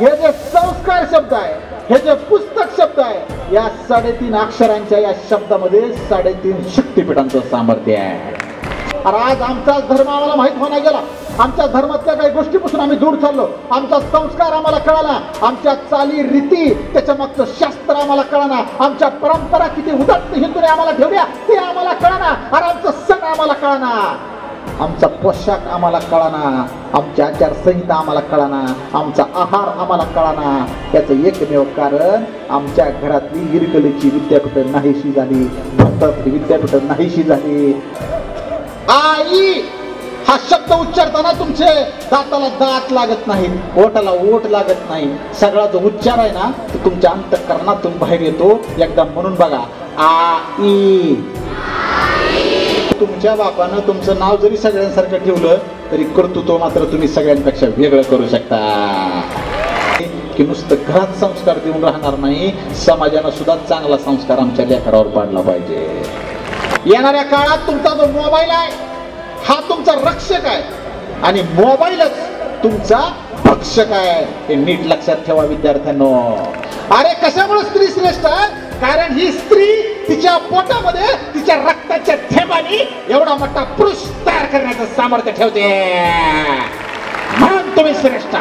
हे जे संस्कार शब्द आहे, हे जे पुस्तक शब्द आहे, या 3.5 अक्षरांच्या या शब्दामध्ये 3.5 शक्तिपीठांचं सामर्थ्य आहे. आज आमचा धर्म आम्हाला माहित होणार गेला, आमच्या धर्मातल्या काही गोष्टीपासून आम्ही दूर चाललो, आमचा संस्कार आम्हाला कळाला, आमच्या चाली रीती त्याच्या मागचं शास्त्र आम्हाला कळाना, आमच्या परंपरा किती उदात्त हिंदूने आम्हाला ठेवल्या ते आम्हाला कळाना, आणि आमचं सण आम्हाला कळाना, आमचा पोशाख आम्हाला कळाना, आमची आचारसंहिता आम्हाला कळाना, आमचा आहार आम्हाला कळाना. याचं एकमेव कारण आमच्या घरातली इरकलीची विद्यापीठ नाहीशी झाली, भारतातली विद्यापीठ नाहीशी झाली. आई हा शब्द उच्चारताना तुमचे दाताला दात लागत नाहीत, ओठाला ओठ लागत नाही. सगळा जो उच्चार आहे ना तो तुमच्या अंतःकरणातून बाहेर येतो. एकदा म्हणून बघा, आई. तुमच्या बापानं तुमचं नाव जरी सगळ्यांसारखं ठेवलं तरी कर्तृत्व मात्र तुम्ही सगळ्यांपेक्षा वेगळं करू शकता. की नुसतं घरात संस्कार देऊन राहणार नाही, समाजानं सुद्धा चांगला संस्कार आमच्या लेकरावर पाडला पाहिजे. येणाऱ्या काळात तुमचा जो मोबाईल आहे हा तुमचा रक्षक आहे आणि मोबाईलच तुमचा भक्षक आहे, हे नीट लक्षात ठेवा विद्यार्थ्यांनो. अरे कशामुळे स्त्री श्रेष्ठ? कारण ही स्त्री तिच्या पोटामध्ये तिच्या रक्ताच्या थेंबाने एवढा मोठा पुरुष तयार करण्याचं सामर्थ्य ठेवते, म्हणून तुम्ही श्रेष्ठ.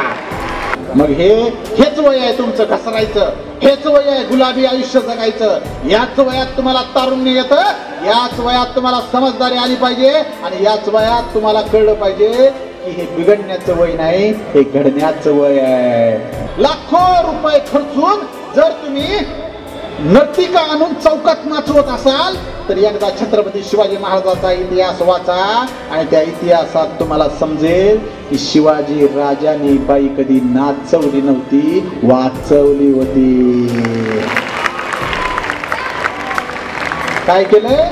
मग हेच वय आहे तुमचं घसरायचं, हेच वय आहे गुलाबी आयुष्य जगायचं. याच वयात तुम्हाला तारुण्य येतं, याच वयात तुम्हाला समजदारी आली पाहिजे, आणि याच वयात तुम्हाला कळलं पाहिजे की हे बिघडण्याचं वय नाही, हे घडण्याचं वय आहे. लाखो रुपये खर्चून जर तुम्ही नर्तिका आणून चौकात नाचवत असाल तर एकदा छत्रपती शिवाजी महाराजांचा इतिहास वाचा आणि त्या इतिहासात तुम्हाला समजेल की शिवाजी राजांनी बाई कधी नाचवली नव्हती, वाचवली होती. काय केलंय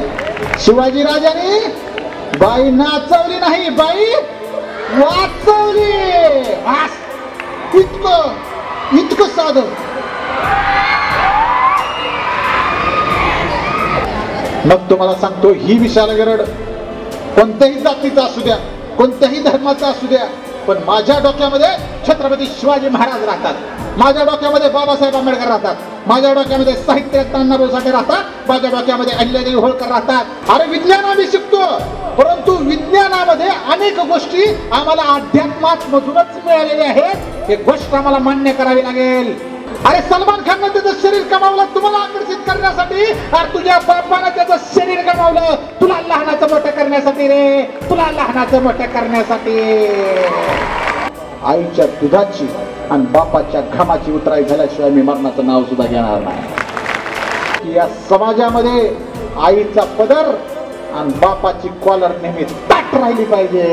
शिवाजी राजांनी? बाई नाचवली नाही, बाई वाचवली. इतकं साधं. मग तुम्हाला सांगतो, ही विशाल गरड कोणत्याही जातीचा असू द्या, कोणत्याही धर्माचा असू द्या, पण माझ्या डोक्यामध्ये छत्रपती शिवाजी महाराज राहतात, माझ्या डोक्यामध्ये बाबासाहेब आंबेडकर राहतात, माझ्या डोक्यामध्ये साहित्यरत्न अण्णाभाऊ साठे राहतात, माझ्या डोक्यामध्ये अहिल्यादेवी होळकर राहतात. अरे विज्ञान आम्ही शिकतो, परंतु विज्ञानामध्ये अनेक गोष्टी आम्हाला अध्यात्मात मधूनच मिळालेल्या आहेत. हे गोष्ट आम्हाला मान्य करावी लागेल. अरे सलमान खाननं त्याचं शरीर कमावलं तुम्हाला आकर्षित करण्यासाठी, अरे तुझ्या बापानं त्याचं शरीर कमावलं तुला लहानाचं मोठं करण्यासाठी रे, तुला लहानाचं मोठं करण्यासाठी. आईच्या दुधाची आणि बापाच्या घामाची उतराई झाल्याशिवाय मी मरणाचं नाव सुद्धा घेणार नाही. या समाजामध्ये आईचा पदर आणि बापाची कॉलर नेहमी ताट राहिली पाहिजे,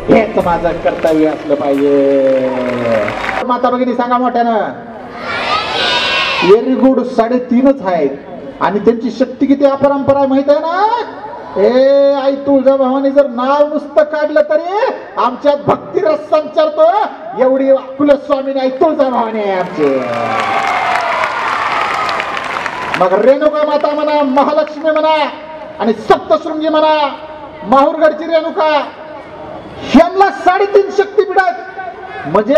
हेच माझं कर्तव्य असलं पाहिजे. माता भगिनी सांगा मोठ्यानं. Very good. 3.5 आहेत आणि त्यांची शक्ती किती अपरंपार आहे माहित आहे ना. आई तुळजाभवानी जर नाव नुसतं काढलं तरी आमच्यात भक्तिरस संचारतो, एवढी कुलस्वामीनी आई तुळजाभवानी आहे आमची. मग रेणुका माता म्हणा, महालक्ष्मी म्हणा आणि सप्तशृंगी म्हणा, माहूरगडची रेणुका, ह्यांना 3.5 शक्तीपीठ आहेत. म्हणजे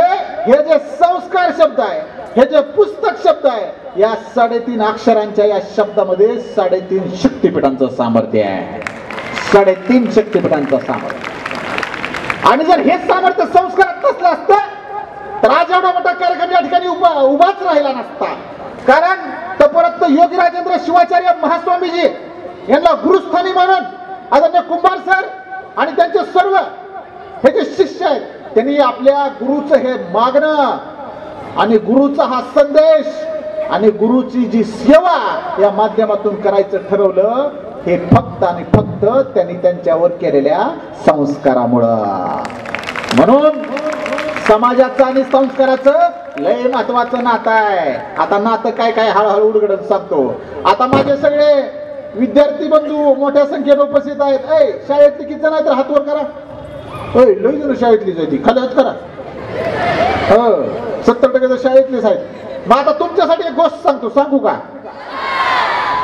हे जे संस्कार शब्द आहे, हे जे पुस्तक शब्द आहे, या 3.5 अक्षरांच्या या शब्दामध्ये 3.5 शक्तीपीठांचं सामर्थ्य आहे. 3.5 शक्तीपीठांचं सामर्थ्य. आणि जर हे सामर्थ्य संस्कारात नसलं असतं तर आज एवढा मोठा कार्यक्रम या ठिकाणी उभाच राहिला नसता. कारण तपोरत्न योगी राजेंद्र शिवाचार्य महास्वामीजी यांना गुरुस्थानी म्हणून आदरणीय कुंभार सर आणि त्यांचे सर्व हे जे शिष्य आहेत त्यांनी आपल्या गुरुचं हे मागणं आणि गुरुचा हा संदेश आणि गुरुची जी सेवा या माध्यमातून करायचं ठरवलं, हे फक्त आणि फक्त त्यांनी त्यांच्यावर केलेल्या संस्कारामुळं. म्हणून समाजाचं आणि संस्काराचं लय महत्वाचं नातं आहे. आता नातं काय काय हळूहळू उलगडत सांगतो. आता माझे सगळे विद्यार्थी बंधू मोठ्या संख्येने उपस्थित आहेत. शाळेतली किती जण आहेत तर हात वर करा. लय जण शाळेतलीच आहे, ती खाली हात करा. 70% तर शाळेतलेच आहेत. मग आता तुमच्यासाठी एक गोष्ट सांगतो, सांगू का?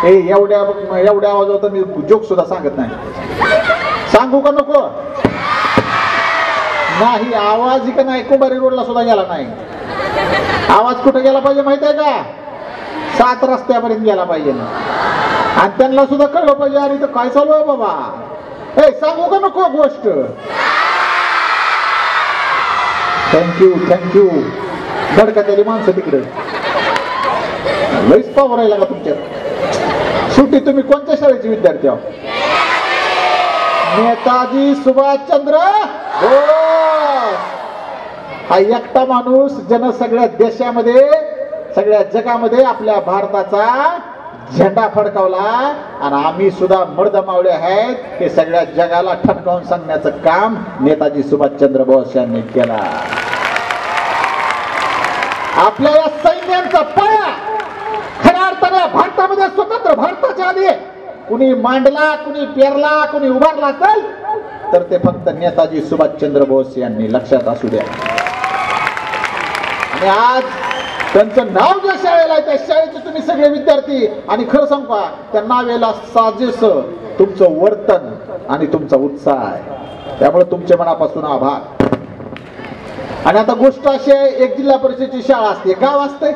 एवढ्या आवाजावर मी जोक सुद्धा सांगत नाही. सांगू का नको? नाही, आवाज का नाही कुंभारी रोडला सुद्धा गेला नाही. आवाज कुठे गेला पाहिजे माहिती आहे का? 7 रस्त्यापर्यंत गेला पाहिजे ना. आणि त्यांना सुद्धा कळलं पाहिजे अरे तर काय चालू आहे बाबा. हे सांगू का नको गोष्ट? थँक्यू धडकातली माणसं तिकडे लईच पावर आहे का तुमच्यात. शेवटी तुम्ही कोणत्या शाळेचे विद्यार्थी आहोत? नेताजी सुभाषचंद्र बोस. हा एकटा माणूस ज्यानं सगळ्या देशामध्ये सगळ्या जगामध्ये आपल्या भारताचा झेंडा फडकावला. आणि आम्ही सुद्धा मर्द मावळे आहेत हे सगळ्या जगाला ठणकावून सांगण्याचं काम नेताजी सुभाषचंद्र बोस यांनी केला. आपल्या या सैन्यांचा पाया खऱ्या अर्थाने भारतामध्ये स्वतंत्र भारताच्या आधी कुणी मांडला, कुणी पेरला, कुणी उभारला असेल तर ते फक्त नेताजी सुभाषचंद्र बोस यांनी. लक्षात असू द्या. आणि आज त्यांचं नाव ज्या शाळेला आहे त्या शाळेचे तुम्ही सगळे विद्यार्थी. आणि खरं सांगू का त्या नावेला साजेस तुमचं वर्तन आणि तुमचा उत्साह आहे. त्यामुळे तुमच्या मनापासून आभार. आणि आता गोष्ट अशी आहे, एक जिल्हा परिषदेची शाळा असते, गाव असते.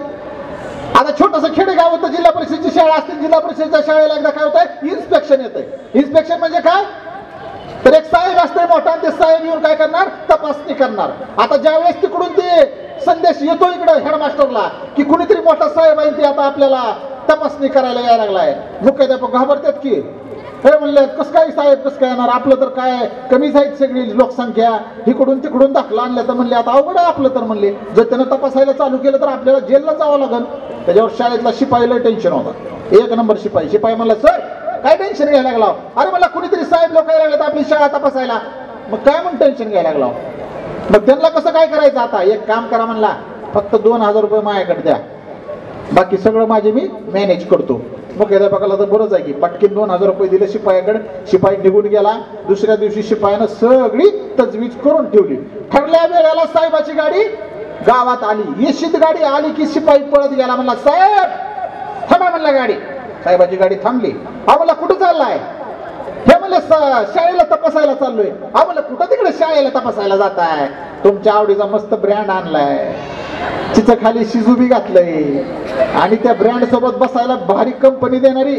आता छोटस खेडेगाव होतं, जिल्हा परिषदेची शाळा असते. जिल्हा परिषदेच्या शाळेला एकदा काय होतंय, इन्स्पेक्शन येतंय. इन्स्पेक्शन म्हणजे काय तर एक साहेब असते मोठा, ते साहेब येऊन काय करणार, तपासणी करणार. आता ज्यावेळेस तिकडून ते संदेश येतो इकडे हेडमास्टरला की कुणीतरी मोठा साहेब आहे ते आता आपल्याला तपासणी करायला यायला लागलाय, मुख्याध्यापक घाबरतात की हे म्हणले कसं काय साहेब कसं काय येणार, आपलं तर काय कमीच आहे सगळी लोकसंख्या, इकडून तिकडून दाखला आणल्या तर म्हणले आता अवघड आहे आपलं. तर म्हणले जर त्यानं तपासायला चालू केलं तर आपल्याला जेलला जावं लागेल. त्याच्यावर शाळेतला शिपाईला टेन्शन होता, 1 नंबर शिपाई. शिपाई म्हणला सर काय टेन्शन घ्यायला लागला. अरे मला कुणीतरी साहेब लोक यायला लागले आपली शाळा तपासायला. मग काय म्हणून टेन्शन घ्यायला लागला. मग त्यांना कसं काय करायचं, आता एक काम करा म्हणला, फक्त 2000 रुपये माझ्याकडे द्या, बाकी सगळं माझे मी मॅनेज करतो. मुख्याध्यापकाला तर बरंच आहे की पटकीन 2000 रुपये दिले शिपायाकडे. शिपाई निघून गेला. दुसऱ्या दिवशी शिपायानं सगळी तजवीज करून ठेवली. ठरल्या वेळेला साहेबाची गाडी गावात आली. निश्चित गाडी आली की शिपाई पळत गेला, म्हणला साहेब थांबा म्हणला गाडी. साहेबाची गाडी थांबली. हा म्हणला कुठं चाललाय, हे म्हणले शाळेला तपासायला चाललोय. हा म्हणलं कुठं तिकडे शाळेला तपासायला जाताय, तुमच्या आवडीचा मस्त ब्रँड आणलाय, तिचं खाली शिजुबी घातलंय आणि त्या ब्रँड सोबत बसायला भारी कंपनी देणारी,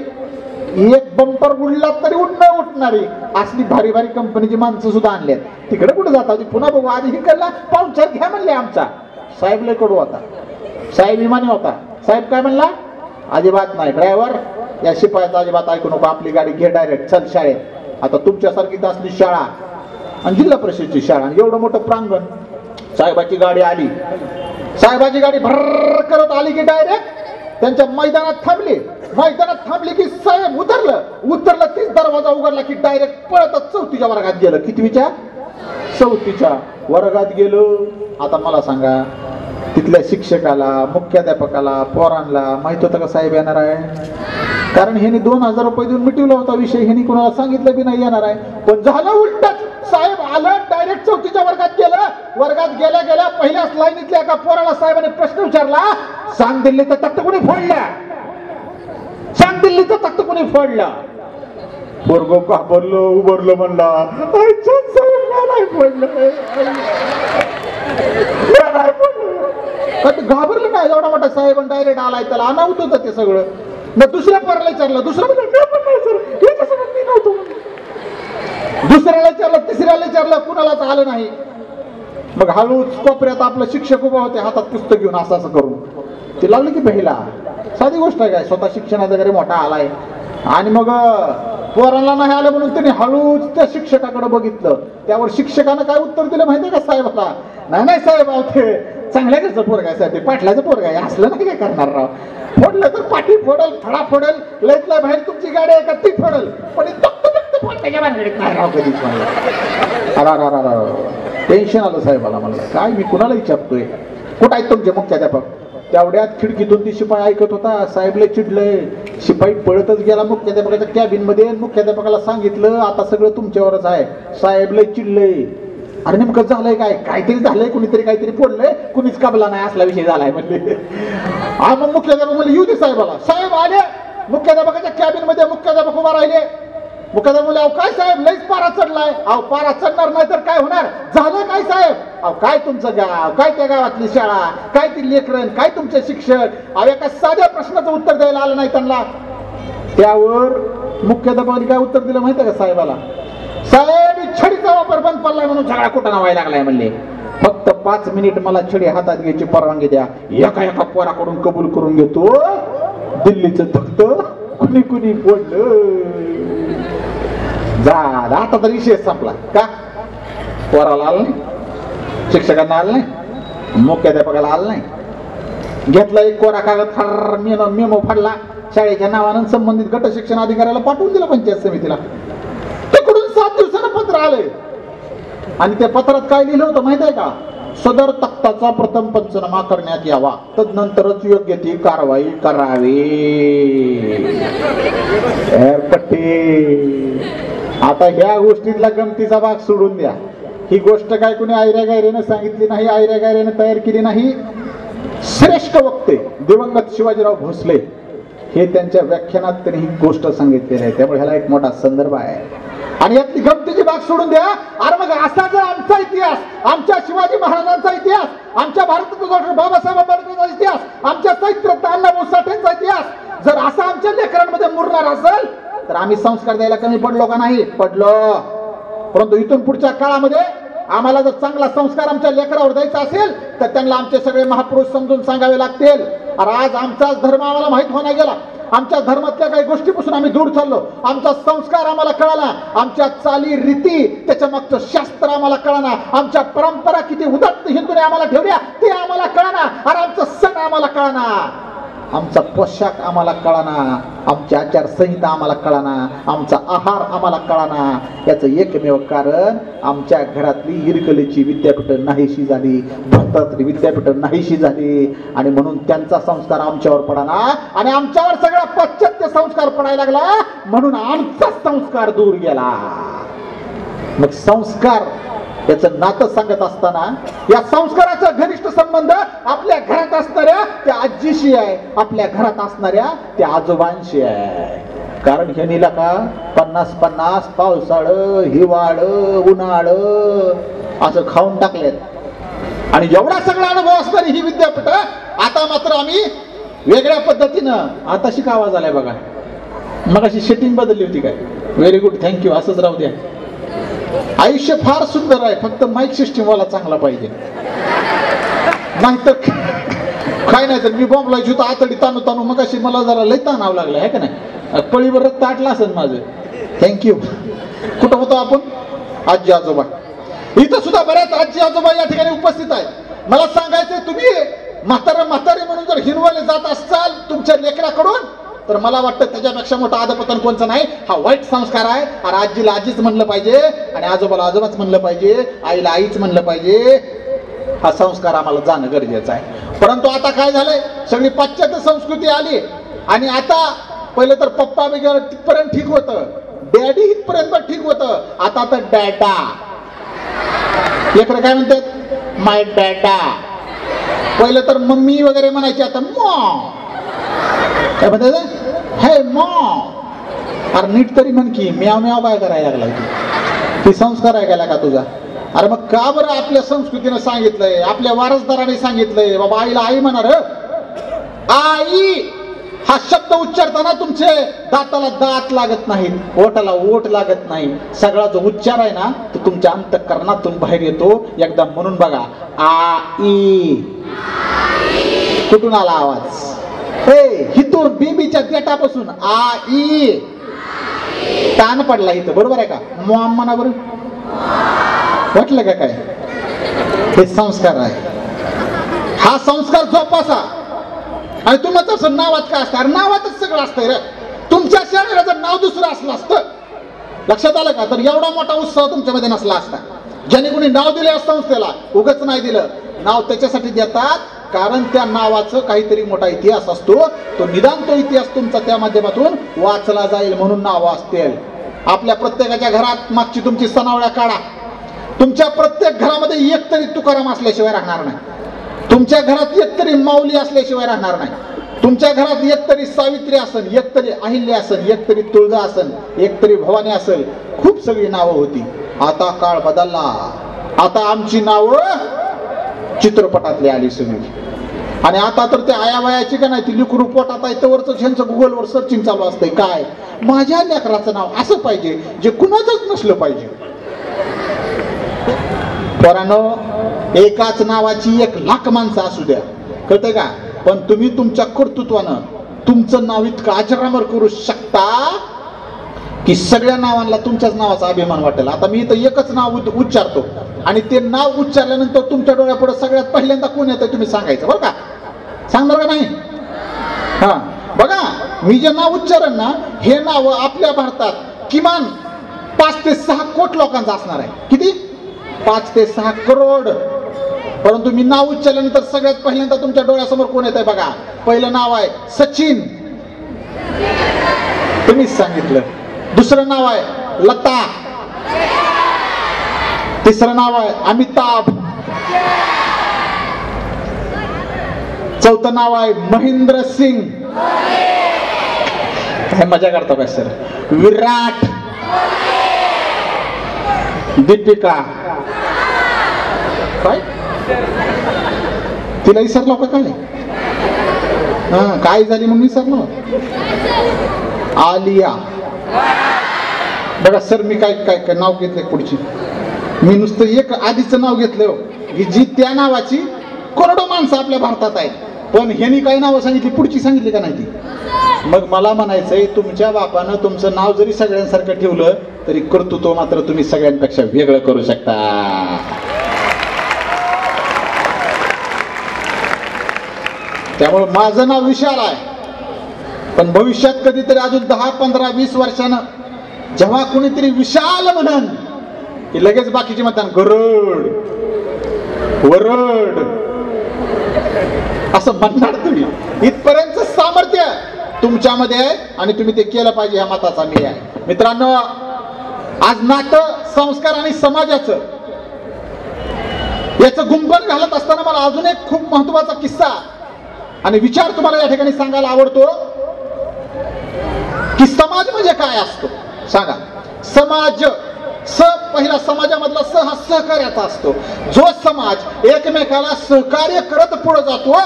एक बंपर उडला तरी उडणं उठणारी असली भारी भारी कंपनीची माणसं सुद्धा आणल्यात. तिकडे कुठे जाता, पुन्हा बघू आधी ही करला पाहुणचार घ्या म्हणले आमचा. साहेब लय कडू होता, साहेब इमानी होता. साहेब काय म्हणला, अजिबात नाही ड्रायव्हर, या शिपायाचा अजिबात ऐकू नको, आपली गाडी घे डायरेक्ट चल शाळेत. आता तुमच्यासारखी असली शाळा आणि जिल्हा परिषदेची शाळा आणि एवढं मोठं प्रांगण. साहेबाची गाडी आली. साहेबाची गाडी भर करत आली की डायरेक्ट त्यांच्या मैदानात थांबली. मैदानात थांबली की साहेब उतरलं तीच दरवाजा उघडला की डायरेक्ट पळतच 4थीच्या वर्गात गेलं. कितवीच्या? 4थीच्या वर्गात गेलो. आता मला सांगा तिथल्या शिक्षकाला, मुख्याध्यापकाला, पोरांना माहित होतं का साहेब येणार आहे? कारण ह्यांनी 2000 रुपये देऊन मिटवला होता विषय, ह्यांनी कोणाला सांगितलं बी नाही येणार आहे. पण झालं उलटच, साहेब आलं डायरेक्ट 4थीच्या वर्गात गेलं. वर्गात गेल्या गेल्या पहिल्याच लाईनीतल्या एका पोराला साहेबांनी प्रश्न विचारला, सांग दिल्लीचं तख्त कोणी फोडलं, सांग दिल्लीचं तख्त कोणी फोडलं. पोरगो घाबरलो, उभारलो, म्हणला घाबरलं नाही. एवढा मोठा साहेब डायरेक्ट आलाय, त्याला अनावत होतं ते सगळं. मग दुसऱ्या पोराला विचारलं, दुसरं दुसऱ्याला विचारलं, तिसऱ्याला विचारलं, कुणालाच आलं नाही. मग हळूच कोपऱ्यात आपलं शिक्षक उभा होते हातात पुस्तक घेऊन असं असं करून. ते लागलं की पहिला साधी गोष्ट आहे काय, स्वतः शिक्षणाचा वगैरे मोठा आलाय. आणि मग पोरांना नाही आलं म्हणून त्यांनी हळूच त्या शिक्षकाकडे बघितलं. त्यावर शिक्षकानं काय उत्तर दिलं माहितीये का साहेबाला? नाही साहेब अहो ते चांगल्या घरचं पोरग आहे साहेब, ते पाटलाचं पोरग आहे, असलं नाही काय करणार राव. फोडलं तर पाठी फोडल, फडा फोडल, लयतल्या बाहेर तुमची गाडी आहे का ती फोडल, पण फोडण्याच्या भानगडीत नाही राव कधीच. म्हणलं टेन्शन आलं साहेबाला. म्हणलं काय मी कुणाला विचारतोय, कुठं आहेत तुमचे मुख्याध्यापक? तेवढ्यात खिडकीतून ती शिपाई ऐकत होता. साहेबला चिडलंय. शिपाई पळतच गेला मुख्याध्यापकाच्या कॅबिन मध्ये. मुख्याध्यापकाला सांगितलं आता सगळं तुमच्यावरच आहे. साहेबला चिडलंय. अरे नेमकं झालंय काय, काहीतरी झालंय, कुणीतरी काहीतरी फोडलंय, कुणीच काबला नाही असला विषय झालाय म्हणले. हा मग मुख्याध्यापक म्हणले येऊ दे साहेबाला. साहेब आले मुख्याध्यापकाच्या कॅबिन मध्ये. मुख्याध्यापक उभा राहिले. मुकादम बोले, अहो काय साहेब लईच पारा चढलाय. अहो पारा चढणार नाही तर काय होणार, झालं काय साहेब. अहो काय तुमचं गाव, काय त्या गावातली शाळा, काय ती लेकरं, काय तुमचे शिक्षक. अहो एका साध्या प्रश्नाचं उत्तर द्यायला आलं नाही त्यांना. त्यावर मुख्याध्यापकाने काय उत्तर दिलं माहिती आहे का साहेबाला, साहेब छडीचा वापर बंद पडलाय म्हणून झगडा कुठं व्हायला लागलाय म्हणले. फक्त 5 मिनिट मला छडी हातात घ्यायची परवानगी द्या, एका एका पोराकडून कबूल करून घेतो. दिल्लीचं तख्त कुणी कुणी फोडलं. झाला आता तर विषय संपला. का पोराला आलं नाही, शिक्षकांना आलं नाही, मुख्याध्यापकाला आलं नाही. घेतला एक कोरा कागद, फार मेमो फाडला शाळेच्या नावानं, संबंधित गट शिक्षण अधिकाऱ्याला पाठवून दिलं पंचायत समितीला. तिकडून 7 दिवसानं पत्र आलंय आणि त्या पत्रात काय लिहिलं होतं माहित आहे का, सदर तक्ताचा प्रथम पंचनामा करण्यात यावा, तदनंतरच योग्य ती कारवाई करावी. आता ह्या गोष्टीतला गमतीचा भाग सोडून द्या. ही गोष्ट काय कुणी आयऱ्या गायऱ्यानं सांगितली नाही, आयऱ्या गायऱ्यानं तयार केली नाही. श्रेष्ठ वक्ते दिवंगत शिवाजीराव भोसले हे त्यांच्या व्याख्यानात त्यांनी ही गोष्ट सांगितलेली आहे. त्यामुळे ह्याला एक मोठा संदर्भ आहे. आणि यातली गमतीची भाग सोडून द्या. अरे मग असा जर आमचा इतिहास, आमच्या शिवाजी महाराजांचा इतिहास, आमच्या भारतरत्न डॉक्टर बाबासाहेब आंबेडकरांचा इतिहास, आमच्या साहित्यरत्न अण्णाभाऊ साठेंचा इतिहास जर असा आमच्या लेकरांमध्ये मुरणार असेल तर आम्ही संस्कार द्यायला कमी पडलो का नाही? पडलो. परंतु इथून पुढच्या काळामध्ये आम्हाला जर चांगला संस्कार आमच्या लेकरावर द्यायचा असेल तर त्यांना आमचे सगळे महापुरुष समजून सांगावे लागतील. आज आमचाच धर्म आम्हाला माहित होणार गेला, आमच्या धर्मातल्या काही गोष्टीपासून आम्ही दूर चाललो, आमचा संस्कार आम्हाला कळाला, आमच्या चाली रीती त्याच्या मागचं शास्त्र आम्हाला कळाना, आमच्या परंपरा किती उदात्त हिंदूने आम्हाला ठेवल्या ते आम्हाला कळाना, आणि आमचं सण आम्हाला कळाना, आमचा पोशाख आम्हाला कळाना, आमची आचारसंहिता आम्हाला कळाना, आमचा आहार आम्हाला कळाना. याचं एकमेव कारण आमच्या घरातली इरकलीची विद्यापीठं नाहीशी झाली, भारतातली विद्यापीठं नाहीशी झाली, आणि म्हणून त्यांचा संस्कार आमच्यावर पडाना आणि आमच्यावर सगळा पाश्चात्य संस्कार पडायला लागला, म्हणून आमचा संस्कार दूर गेला. मग संस्कार याचं नातं सांगत असताना या संस्काराचा घनिष्ठ संबंध आपल्या घरात असणाऱ्या त्या आजीशी आहे, आपल्या घरात असणाऱ्या त्या आजोबांशी आहे. कारण ह्यानीला का 50-50 पावसाळं, हिवाळं, उन्हाळं असं खाऊन टाकलेत. आणि एवढा सगळा अनुभव असणारी ही विद्यापीठ आता मात्र आम्ही वेगळ्या पद्धतीनं, आता शिका आवाज आलाय बघा, मग अशी सेटिंग बदलली होती काय? व्हेरी गुड, थँक्यू, असंच राहू द्या. आयुष्य फार सुंदर आहे, फक्त माईक सिस्टीम वाला चांगला पाहिजे, नाहीतर काय नाही. तर मी बॉम्ब लावायची होतो आतडी ताणू ताणू, मग अशी मला जरा लय ताणावं लागलं आहे का नाही, पळीवर रक्त आटलं असेल माझं. थँक्यू. कुठं होतो आपण? आजी आजोबा. इथं सुद्धा बऱ्याच आजी आजोबा या ठिकाणी उपस्थित आहेत. मला सांगायचंय, तुम्ही म्हातारे म्हणून जर हिरवले जात असाल तुमच्या लेकराकडून, तर मला वाटतं त्याच्यापेक्षा मोठा अधपतन कोणचं नाही. हा वाईट संस्कार आहे. आणि आजीला आजीच म्हणलं पाहिजे, आणि आजोबाला आजोबाच म्हणलं पाहिजे, आईला आईच म्हणलं पाहिजे. हा संस्कार आम्हाला जाणं गरजेचं आहे. परंतु आता काय झालंय, सगळी पाश्चात्य संस्कृती आली, आणि आता पहिलं तर पप्पा वगैरे तिथपर्यंत ठीक होतं, डॅडी इथपर्यंत ठीक होतं, आता तर डॅडा. लेकरं काय म्हणतात? माय डॅडा. पहिलं तर मम्मी वगैरे म्हणायची, आता मॉम. काय म्हणतात? हे मॉम. अरे नीट तरी म्हण की, म्याव म्याव काय करायला लागलाय तू? ती संस्कार आहे गेला का तुझा? अरे मग का बरं आपल्या संस्कृतीनं सांगितलंय, आपल्या वारसदाराने सांगितलंय बाबा आईला आई म्हणणार. आई हा शब्द उच्चारताना तुमचे दाताला दात लागत नाहीत, ओठाला ओठ लागत नाही. सगळा जो उच्चार आहे ना तो तुमच्या अंतःकरणातून बाहेर येतो. एकदा म्हणून बघा, आई. कुठून आला आवाज? हिथून बीबीच्या देठापासून आई. ताण पडला इथं, बरोबर आहे का? मॉम म्हणा बरं. वाटलं का काय? हे संस्कार आहे. हा संस्कार जोपासा. आणि तुम्हाला तसं नावात काय असतं? नावातच सगळं असतंय रे. तुमच्या शहराचं नाव दुसरं असलं असतं, लक्षात आलं का? तर एवढा मोठा उत्सव तुमच्यामध्ये नसला असता. ज्याने कोणी नाव दिले असतं संस्थेला, उगाच नाही दिलं. नाव त्याच्यासाठी देतात कारण त्या नावाचं काहीतरी मोठा इतिहास असतो. तो निदान तो इतिहास तुमचा त्या माध्यमातून वाचला जाईल म्हणून नाव असतील. आपल्या प्रत्येकाच्या घरात मागची तुमची सनावळ्या काढा. तुमच्या प्रत्येक घरामध्ये एक तरी तुकाराम असल्याशिवाय राहणार नाही. तुमच्या घरात एक तरी माऊली असल्याशिवाय राहणार नाही. तुमच्या घरात एक तरी सावित्री असन, एक तरी अहिल्या असन, एक तरी तुळजा असन, एक तरी भवानी असेल, खूप सगळी नावं होती. आता काळ बदलला. आता आमची नावं चित्रपटातली आली सगळी. आणि आता तर ते आयावयाची का नाही, ती लिकरू पोटात आहे तवरच ह्यांचं गुगलवर सर्चिंग चालू असतंय. काय माझ्या लेकराचं नाव असं पाहिजे जे कुणाचंच नसलं पाहिजे. पोरांनो, एकाच नावाची 1,00,000 माणसं असू द्या, कळतंय का? पण तुम्ही तुमच्या कर्तृत्वानं तुमचं नाव इतकं अजरामर करू शकता की सगळ्या नावांना तुमच्याच नावाचा अभिमान वाटेल. आता मी इथं एकच नाव उच्चारतो आणि ते नाव उच्चारल्यानंतर तुमच्या डोळ्यापुढे सगळ्यात पहिल्यांदा कोण येतं तुम्ही सांगायचं, बरं का? सांगणार का नाही? हा बघा, मी जे नाव उच्चारण ना, हे नाव आपल्या भारतात किमान 5 ते 6 कोटी लोकांचं असणार आहे. किती? 5 ते 6 करोड. परंतु मी नाव उच्चारल्यानंतर सगळ्यात पहिल्यांदा तुमच्या डोळ्यासमोर कोण येत आहे बघा. पहिलं नाव आहे सचिन, तुम्हीच सांगितलं. दुसरं नाव आहे लता, तिसरं नाव आहे अमिताभ, चौथं नाव आहे महेंद्र सिंग. काय मजा करता काय सर? विराट, दीपिका, काय तिला विसरलो का? काय काय झाली म्हणून विसरलो? आलिया. बघा सर, मी काय काय काय नाव घेतलंय पुढची. मी नुसतं एक आधीचं नाव घेतलं की जी त्या नावाची करोडो माणसं आपल्या भारतात आहेत, पण ह्यांनी काही नावं सांगितली, पुढची सांगितली का नाही ती? मग मला म्हणायचंय, तुमच्या बापानं तुमचं नाव जरी सगळ्यांसारखं ठेवलं तरी कर्तृत्व मात्र तुम्ही सगळ्यांपेक्षा वेगळं करू शकता. त्यामुळे माझं नाव विशाल आहे, पण भविष्यात कधीतरी अजून 10, 15, 20 वर्षानं जेव्हा कोणीतरी विशाल म्हणन की लगेच बाकीचे म्हणतात गरुड, वरड असं म्हणणार तुम्ही. इथपर्यंत सामर्थ्य तुमच्यामध्ये आहे आणि तुम्ही ते केलं पाहिजे, ह्या मताचा मी आहे. मित्रांनो, आज नातं, संस्कार आणि समाजाचं याचं गुंफण घालत असताना मला अजून एक खूप महत्वाचा किस्सा आणि विचार तुम्हाला या ठिकाणी सांगायला आवडतो की समाज म्हणजे काय असतो. सांगा, समाज. पहिला समाजामधला हा सहकार्याचा असतो. जो समाज एकमेकाला सहकार्य करत पुढे जातो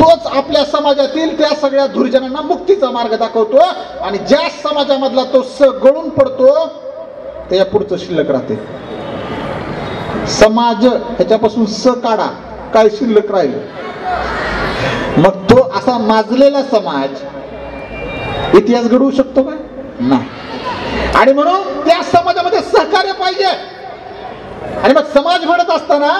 तोच आपल्या समाजातील त्या सगळ्या दुर्जनांना मुक्तीचा मार्ग दाखवतो. आणि ज्या समाजामधला तो गळून पडतो त्या पुढचं शिल्लक राहते. समाज ह्याच्यापासून काढा, काय शिल्लक राहील? मग तो असा माजलेला समाज इतिहास घडवू शकतो का? नाही. आणि म्हणून त्या समाजामध्ये सहकार्य पाहिजे. आणि मग समाज घडत असताना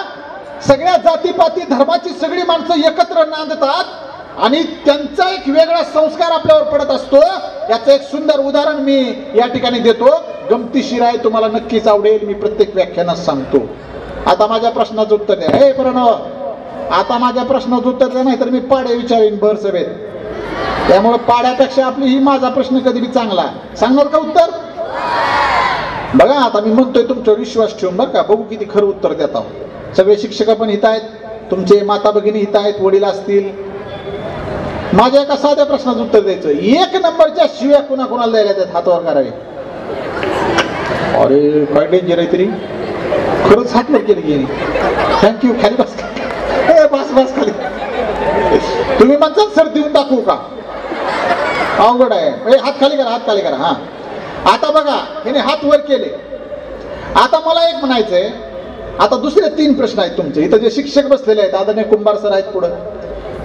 सगळ्या जातीपाती धर्माची सगळी माणसं एकत्र नांदतात आणि त्यांचा एक वेगळा संस्कार आपल्यावर पडत असतो. याचं एक सुंदर उदाहरण मी या ठिकाणी देतो. गमतीशीर आहे, तुम्हाला नक्कीच आवडेल. मी प्रत्येक व्याख्यानात सांगतो. आता माझ्या प्रश्नाचं उत्तर द्या. हे प्रणव, आता माझ्या प्रश्नाचं उत्तर द्या, नाही तर मी पाडे विचारेन भर सभेत. त्यामुळे पाड्यापेक्षा आपली ही माझा प्रश्न कधी बी चांगला. सांगणार का उत्तर? बघा, आता मी म्हणतोय तुमच्यावर विश्वास ठेवून, बरं का, बघू किती खरं उत्तर देत आहोत. सगळे शिक्षक पण हित आहेत, तुमचे माता भगिनी हित आहेत, वडील असतील. माझ्या एका साध्या प्रश्नाचं उत्तर द्यायचं. 1 नंबरच्या शिव्या कुणाकुणाला द्यायला त्यात हातावर करावे? अरे काय डेंजर आहे तरी, खरंच हातवर केली गेली. थँक्यू. खाली बस, बस बस खाली. तुम्ही म्हणता सर देऊन दाखवू का? अवघड आहे. हात खाली करा, हात खाली करा. हा, आता बघा, हिने हात वर केले. आता मला एक म्हणायचंय, आता दुसरे 3 प्रश्न आहेत तुमचे. इथं जे शिक्षक बसलेले आहेत, आदरणीय कुंभार सर आहेत पुढे.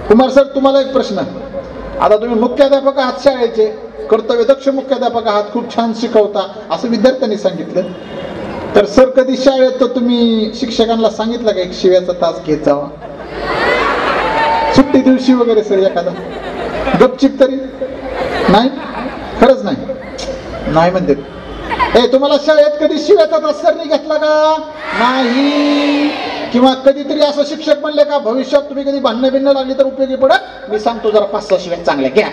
कुंभार सर, तुम्हाला एक प्रश्न. आता तुम्ही मुख्याध्यापक आहात, शाळेचे कर्तव्यदक्ष मुख्याध्यापक आहात, खूप छान शिकवता असं विद्यार्थ्यांनी सांगितलं. तर सर, कधी शाळेत तर तुम्ही शिक्षकांना सांगितलं का एक शिव्याचा तास घेत जावा? सुट्टी दिवशी वगैरे सर एखादा गपचिप तरी? नाही, खरंच नाही. नाही म्हणते. तुम्हाला शाळेत कधी शिव्याचा तास सरनी घेतला का? नाही. किंवा कधीतरी असं शिक्षक म्हणले का भविष्यात तुम्ही कधी भांडणं बिंडणं लागली तर उपयोगी पडत, मी सांगतो जरा 5-6 शिव्या चांगल्या घ्या?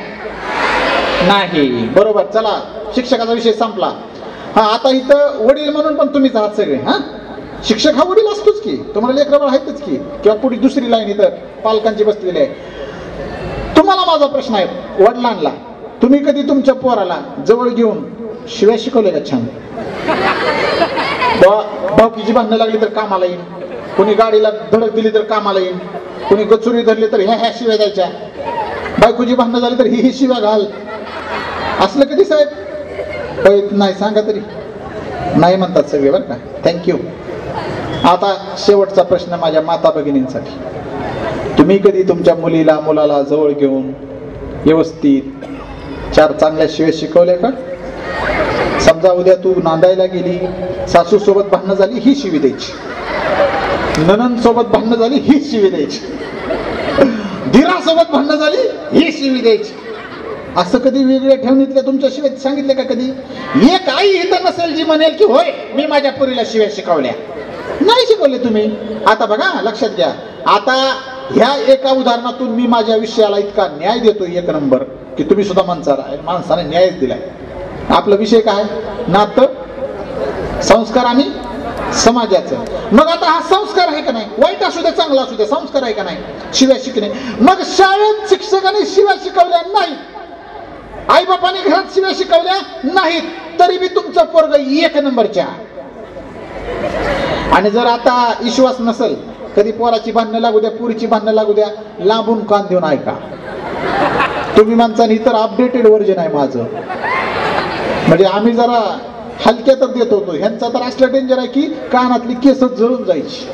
नाही. बरोबर. चला, शिक्षकाचा विषय संपला. हा, आता इथं वडील म्हणून पण तुम्हीच आहात सगळे. हा, शिक्षक हा वडील असतोच की, तुम्हाला लेकरं बाळ आहेतच की, किंवा पुढे दुसरी लाईन इथं पालकांची बसलेली आहे. तुम्हाला माझा प्रश्न आहे, वडिलांना, तुम्ही कधी तुमच्या पोराला जवळ घेऊन शिव्या शिकवले का? छान. भावकीची भांडणं लागली तर कामाला येईन, कोणी गाडीला धडक दिली तर कामाला येईन, कोणी गचुरी धरली तर ह्या शिव्या द्यायच्या, बायकोची भांडणं झाली तर ही शिव्या घाल. असलं कधी साहेब? नाही. सांगा तरी. नाही म्हणतात सगळे बरं का. थँक्यू. आता शेवटचा प्रश्न माझ्या माता भगिनींसाठी. तुम्ही कधी तुमच्या मुलीला मुलाला जवळ घेऊन व्यवस्थित 4 चांगल्या शिव्या शिकवल्या का? समजा उद्या तू नांदायला गेली, सासू सोबत भांडणं झाली, ही शिवी द्यायची. ननंद सोबत भांडणं झाली, ही शिवी द्यायची. धीरासोबत भांडणं झाली, ही शिवी द्यायची. असं कधी वेगळ्या ठेवणीतल्या तुमच्या शिव्या सांगितले का कधी? एक आई इथं नसेल जी म्हणेल की होय मी माझ्या पुरीला शिव्या शिकवल्या. नाही शिकवले तुम्ही. आता बघा, लक्षात घ्या. आता ह्या एका उदाहरणातून मी माझ्या विषयाला इतका न्याय देतो 1 नंबर की तुम्ही सुद्धा माणसाने न्यायच दिलाय. आपला विषय काय? नातं, संस्कार आणि समाजाचं. मग आता हा संस्कार आहे का नाही? वाईट असू द्या चांगला असू द्या, संस्कार आहे का नाही? शिव्या शिकणे. मग शाळेत शिक्षकांनी शिव्या शिकवल्या नाही, आई बापाने घरात शिव्या शिकवल्या नाहीत, तरी मी तुमचं पोरग 1 नंबरच्या. आणि जर आता विश्वास नसेल, कधी पोराची भांडणं लागू द्या, पुरीची भांडणं लागू द्या, लांबून कान देऊन ऐका. तुम्ही माणसांनी तर अपडेटेड व्हर्जन आहे माझं, म्हणजे आम्ही जरा हलक्यातच देत होतो. ह्यांचा तर असलं डेंजर आहे की कानातली केसच जळून जायची.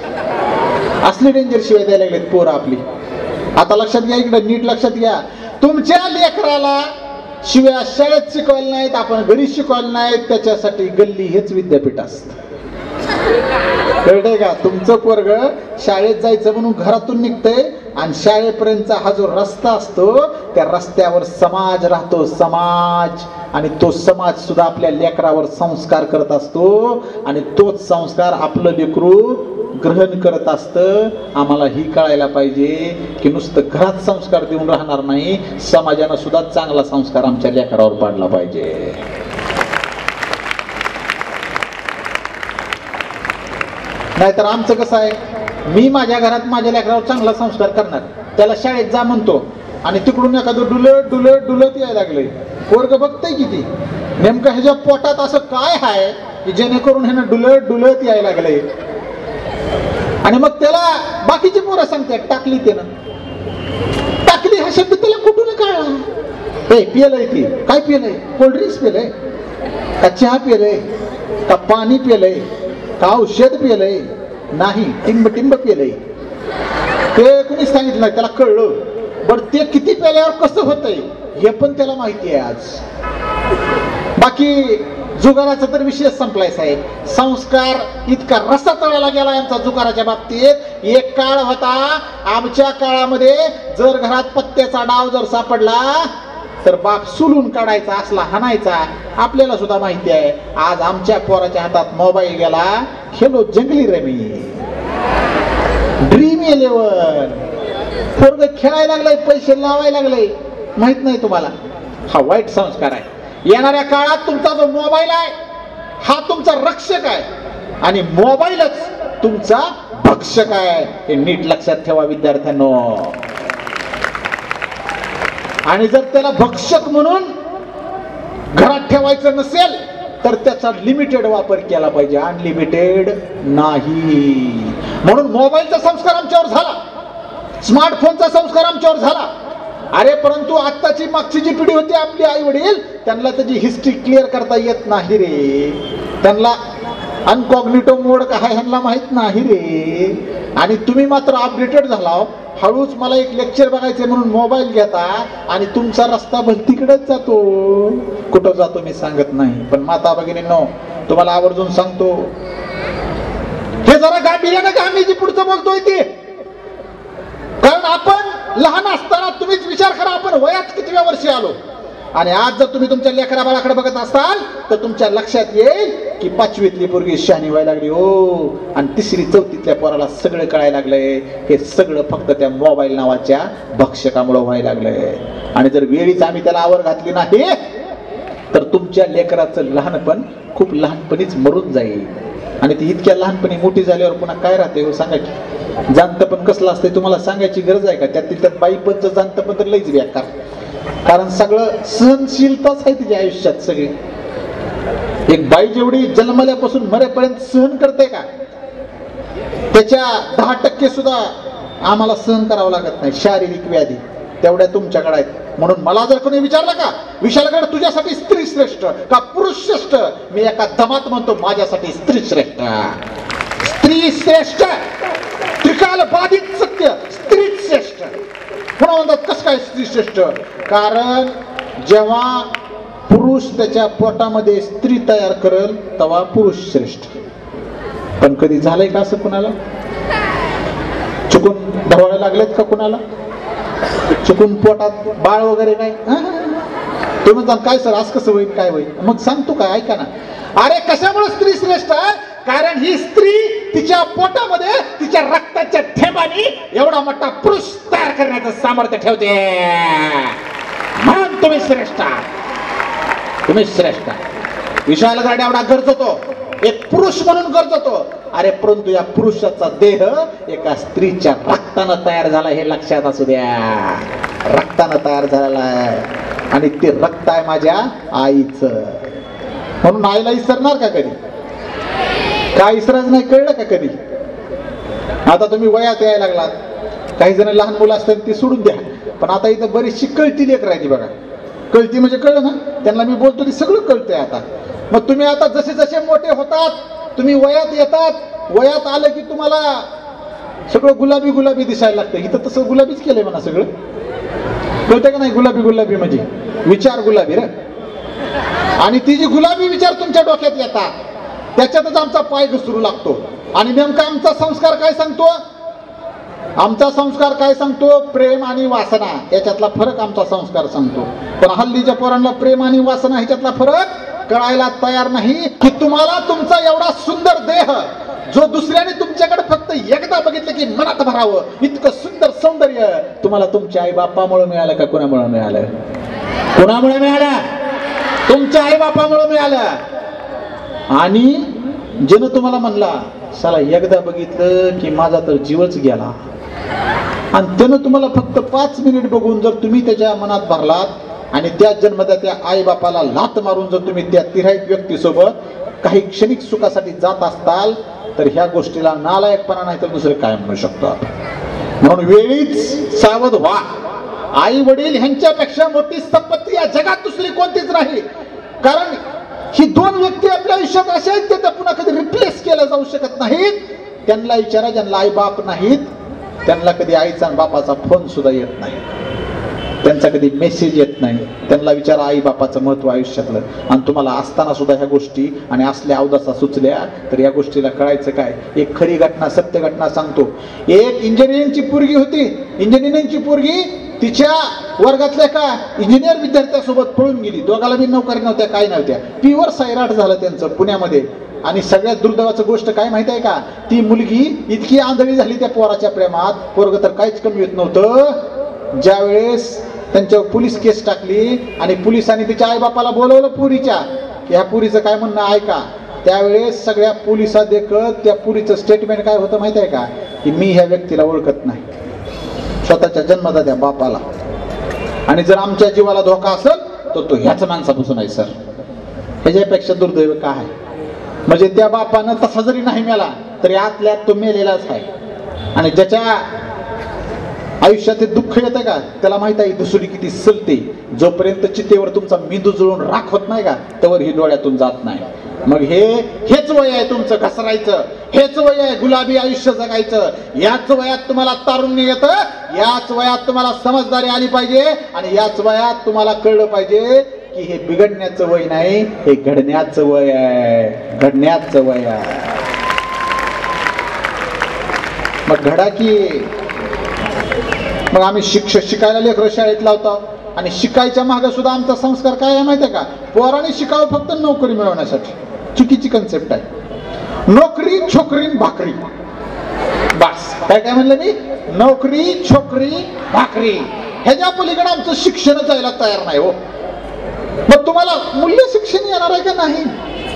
असली डेंजर शिवाय द्यायला लागलेत पोरं आपली. आता लक्षात घ्या, इकडे नीट लक्षात घ्या. तुमच्या लेकराला शिव्या शाळेत शिकवायला नाहीत, आपण घरी शिकवायला नाहीत, त्याच्यासाठी गल्ली हेच विद्यापीठ असतं. कळतंय का? तुमचं पोरग शाळेत जायचं म्हणून घरातून निघतंय आणि शाळेपर्यंतचा हा जो रस्ता असतो, त्या रस्त्यावर समाज राहतो, समाज. आणि तो समाज सुद्धा आपल्या लेकरावर संस्कार करत असतो आणि तोच संस्कार आपलं लेकरू ग्रहण करत असतं. आम्हाला ही कळायला पाहिजे की नुसतं घरात संस्कार देऊन राहणार नाही, समाजानं सुद्धा चांगला संस्कार आमच्या लेकरावर पाडला पाहिजे. नाहीतर आमचं कसं आहे, मी माझ्या घरात माझ्या लेकरावर चांगला संस्कार करणार, त्याला शाळेत जा म्हणतो आणि तिकडून एखादं डुलत यायला लागलंय. पोरग बघतंय किती नेमकं ह्याच्या पोटात असं काय आहे की जेणेकरून ह्यानं डुलत यायला लागलंय. आणि मग त्याला बाकीची पोरं सांगतात टाकली त्यानं. टाकली हा शब्द त्याला कुठून कळला? हे पियलंय ती. काय पियलंय? कोल्ड्रिंक्स पियलंय का? चहा पियलंय का? पाणी पियलंय का? औषध पियलंय? नाही, टिंब पियलंय. ते कुणी सांगितलं नाही, त्याला कळलं. बरं ते किती प्याल्यावर कसं होतंय हे पण त्याला माहिती आहे आज. बाकी जुगाराचा तर विषय संपलाय साहेब. संस्कार इतका रस्ता तळाला गेला आमचा जुगाराच्या बाबतीत. एक काळ होता, आमच्या काळामध्ये जर घरात पत्त्याचा डाव जर सापडला तर बाप सुलून काढायचा, असला हाणायचा. आपल्याला सुद्धा माहिती आहे. आज आमच्या पोराच्या हातात मोबाईल गेला, खेलो जंगली रमी, ड्रीम 11. पोरग खेळायला लागलाय, पैसे लावायला लागलाय, माहित नाही तुम्हाला. हा वाईट संस्कार आहे. येणाऱ्या काळात तुमचा जो मोबाईल आहे हा तुमचा रक्षक आहे आणि मोबाईलच तुमचा भक्षक आहे, हे नीट लक्षात ठेवा विद्यार्थ्यांनो. आणि जर त्याला भक्षक म्हणून घरात ठेवायचं नसेल तर त्याचा लिमिटेड वापर केला पाहिजे, अनलिमिटेड नाही. म्हणून मोबाईलचा संस्कार आमच्यावर झाला, स्मार्टफोनचा संस्कार आमच्यावर झाला. अरे परंतु आत्ताची मागची जी पिढी होती आपली आई वडील, त्यांना त्याची हिस्ट्री क्लिअर करता येत नाही रे. त्यांना अनकॉग्निटो मोड काय ह्यांना माहित नाही रे. आणि तुम्ही मात्र अपडेटेड झाला. हळूच मला एक लेक्चर बघायचे म्हणून मोबाईल घेता आणि तुमचा रस्ता भलतीकडेच जातो. कुठं जातो मी सांगत नाही, पण माता भगिनींनो तुम्हाला आवर्जून सांगतो, हे जरा गांभीर्यानं का आम्ही जी पुढचं बोलतोय ते. कारण आपण लहान असताना तुम्हीच विचार करा, आपण वयात कितव्या वर्षी आलो. आणि आज जर तुम्ही तुमच्या लेकरा बाळाकडे बघत असाल तर तुमच्या लक्षात येईल की 5वीतली पोरगी शहाणी व्हायला लागली हो, आणि 3री 4थीतल्या पोराला सगळं कळायला लागलंय. हे सगळं फक्त त्या मोबाईल नावाच्या भक्षकामुळे व्हायला लागलंय. आणि जर वेळीच आम्ही त्याला आवर घातली नाही तर तुमच्या लेकराचं लहानपण खूप लहानपणीच मरून जाईल. आणि ती इतक्या लहानपणी मोठी झाल्यावर पुन्हा काय राहते हो सांगा की. जाणतं पण कसलं असतंय तुम्हाला सांगायची गरज आहे का? त्यात बाई पण जाणतं पण तर लईच बेकार. कारण सगळं सहनशीलताच आहे तिच्या आयुष्यात सगळी. एक बाई जेवढी जन्मल्यापासून मरेपर्यंत सहन करते का, त्याच्या 10% सुद्धा आम्हाला सहन करावं लागत नाही शारीरिक व्याधी, तेवढ्या तुमच्याकडे आहेत. म्हणून मला जर कोणी विचारलं का विशालगड तुझ्यासाठी स्त्री श्रेष्ठ का पुरुष श्रेष्ठ, मी एका दमात म्हणतो माझ्यासाठी स्त्री श्रेष्ठ. स्त्री श्रेष्ठ, त्रिकाल बाधित सत्य, स्त्री श्रेष्ठ. पुन्हा म्हणतात कसं काय स्त्री श्रेष्ठ? कारण जेव्हा पुरुष त्याच्या पोटामध्ये स्त्री तयार करेल तेव्हा पुरुष श्रेष्ठ. पण कधी झालंय का असं कुणाला? चुकून ढवळे लागलेत का कुणाला? चुकून पोटात बाळ वगैरे काय? तुम्ही म्हणता काय सर असं कसं होईल काय होईल? मग सांगतो काय, ऐका ना. अरे कशामुळे स्त्री श्रेष्ठ? कारण ही स्त्री तिच्या पोटामध्ये तिच्या रक्ताच्या थेंबानी एवढा मोठा पुरुष तयार करण्याचं सामर्थ्य ठेवते. म्हणून तुम्ही श्रेष्ठ, तुम्ही श्रेष्ठ. विशालगड एवढा गरजतो, एक पुरुष म्हणून गरजतो. अरे परंतु या पुरुषाचा देह एका स्त्रीच्या रक्तानं तयार झाला हे लक्षात असू द्या. रक्तानं तयार झालेला आहे आणि ते रक्त आहे माझ्या आईचं. म्हणून आईला विसरणार का कधी? काय विसरायच नाही, कळलं का कधी? आता तुम्ही वयात यायला लागलात, काही जण लहान मुलं असतात ती सोडून द्या, पण आता इथं बरीचशी कळती लेकर राहिली बघा. कळती म्हणजे कळलं ना, त्यांना मी बोलतो ते सगळं कळतंय आता. मग तुम्ही आता जसे जसे मोठे होतात, तुम्ही वयात येतात, वयात आलं की तुम्हाला सगळं गुलाबी गुलाबी दिसायला लागतं. इथं तसं गुलाबीच केलंय म्हणा सगळं. कळतं का नाही? गुलाबी गुलाबी म्हणजे विचार गुलाबी रे. आणि ती जी गुलाबी विचार तुमच्या डोक्यात येतात त्याच्यातच आमचा पाय घसरू लागतो. आणि नेमका आमचा संस्कार काय सांगतो? आमचा संस्कार काय सांगतो? प्रेम आणि वासना याच्यातला फरक आमचा संस्कार सांगतो. पण हल्लीच्या पोरांना प्रेम आणि वासना ह्याच्यातला फरक कळायला तयार नाही. की तुम्हाला तुमचा एवढा सुंदर देह जो दुसऱ्याने तुमच्याकडे फक्त एकदा बघितलं की मनात भरावं इतकं सुंदर सौंदर्य तुम्हाला तुमच्या आई बापामुळे मिळालं का कुणामुळे मिळालं? कुणामुळे मिळालं? तुमच्या आई बापामुळे मिळालं. आणि जण तुम्हाला म्हणला साला एकदा बघितलं की माझा तर जीवच गेला, आणि त्यानं तुम्हाला फक्त 5 मिनिट बघून जर तुम्ही त्याच्या मनात भरलात आणि त्या जन्मदात्या आई बापाला लात मारून जर तुम्ही त्या तिराईत व्यक्तीसोबत काही क्षणिक सुखासाठी जात असताल तर ह्या गोष्टीला नालायकपणा नाही तर दुसरं काय म्हणू शकतो आपण. म्हणून वेळीच सावध व्हा. आई वडील ह्यांच्यापेक्षा मोठी संपत्ती या जगात दुसरी कोणतीच नाही. कारण ही 2 व्यक्ती आपल्या आयुष्यात अशा आहेत त्या पुन्हा कधी रिप्लेस केल्या जाऊ शकत नाहीत. त्यांना विचारा ज्यांना आई बाप नाहीत, त्यांना कधी आईचा आणि बापाचा फोन सुद्धा येत नाही, त्यांचा कधी मेसेज येत नाही. त्यांना विचारा आई बापाचं महत्व आयुष्यातलं. आणि तुम्हाला असताना सुद्धा ह्या गोष्टी आणि असल्या अवदसा सुचल्या तर या गोष्टीला कळायचं काय? एक खरी घटना, सत्य घटना सांगतो. एक इंजिनिअरिंगची पोरगी होती. इंजिनिअरिंगची पोरगी तिच्या वर्गातल्या का इंजिनियर विद्यार्थ्यासोबत पळून गेली. दोघाला बी नोकरी नव्हत्या, काय नव्हत्या. प्युअर सैराट झालं त्यांचं पुण्यामध्ये. आणि सगळ्यात दुर्दैवाचं गोष्ट काय माहित आहे का? ती मुलगी इतकी आंधळी झाली त्या पोराच्या प्रेमात, पोरग तर काहीच कमी येत नव्हतं. ज्यावेळेस त्यांच्यावर पोलीस केस टाकली आणि पोलिसांनी तिच्या आईबापाला बोलवलं पुरीच्या की ह्या पुरीचं काय म्हणणं आहे का, त्यावेळेस सगळ्या पोलिसात देखत त्या पुरीचं स्टेटमेंट काय होतं माहित आहे का? की मी ह्या व्यक्तीला ओळखत नाही, स्वतःच्या जन्मदात्या बापाला. आणि जर आमच्या जीवाला धोका असेल तर तो ह्याच माणसापासून आहे सर. ह्याच्यापेक्षा दुर्दैव काय आहे? म्हणजे त्या बापानं तसा जरी नाही मेला तरी आतल्यात तो मेलेलाच आहे. आणि ज्याच्या आयुष्यात ते दुःख येतं का त्याला माहित आहे दुसरी किती सलते. जोपर्यंत चितेवर तुमचा मेंदू जुळून राख होत नाही का तोवर ही डोळ्यातून जात नाही. मग हेच वय आहे तुमचं घसरायचं, हेच वय आहे गुलाबी आयुष्य जगायचं. याच वयात तुम्हाला तारुण्य येतं, याच वयात तुम्हाला समजदारी आली पाहिजे आणि याच वयात तुम्हाला कळलं पाहिजे की हे बिघडण्याचं वय नाही, हे घडण्याचं वय आहे, घडण्याचं वय आहे. मग घडा की. मग आम्ही शिकायला लेकरं शाळेत लावतो आणि शिकायच्या मागे सुद्धा आमचा संस्कार काय आहे माहिती आहे का? पोरांनी शिकावं फक्त नोकरी मिळवण्यासाठी. चुकीची कन्सेप्ट आहे. नोकरी छोकरी भाकरी बस. काय काय म्हणलं मी? नोकरी छोकरी भाकरी. ह्याच्या पलीकडे आमचं शिक्षण जायला तयार नाही हो. मग तुम्हाला मूल्य शिक्षण येणार आहे का नाही?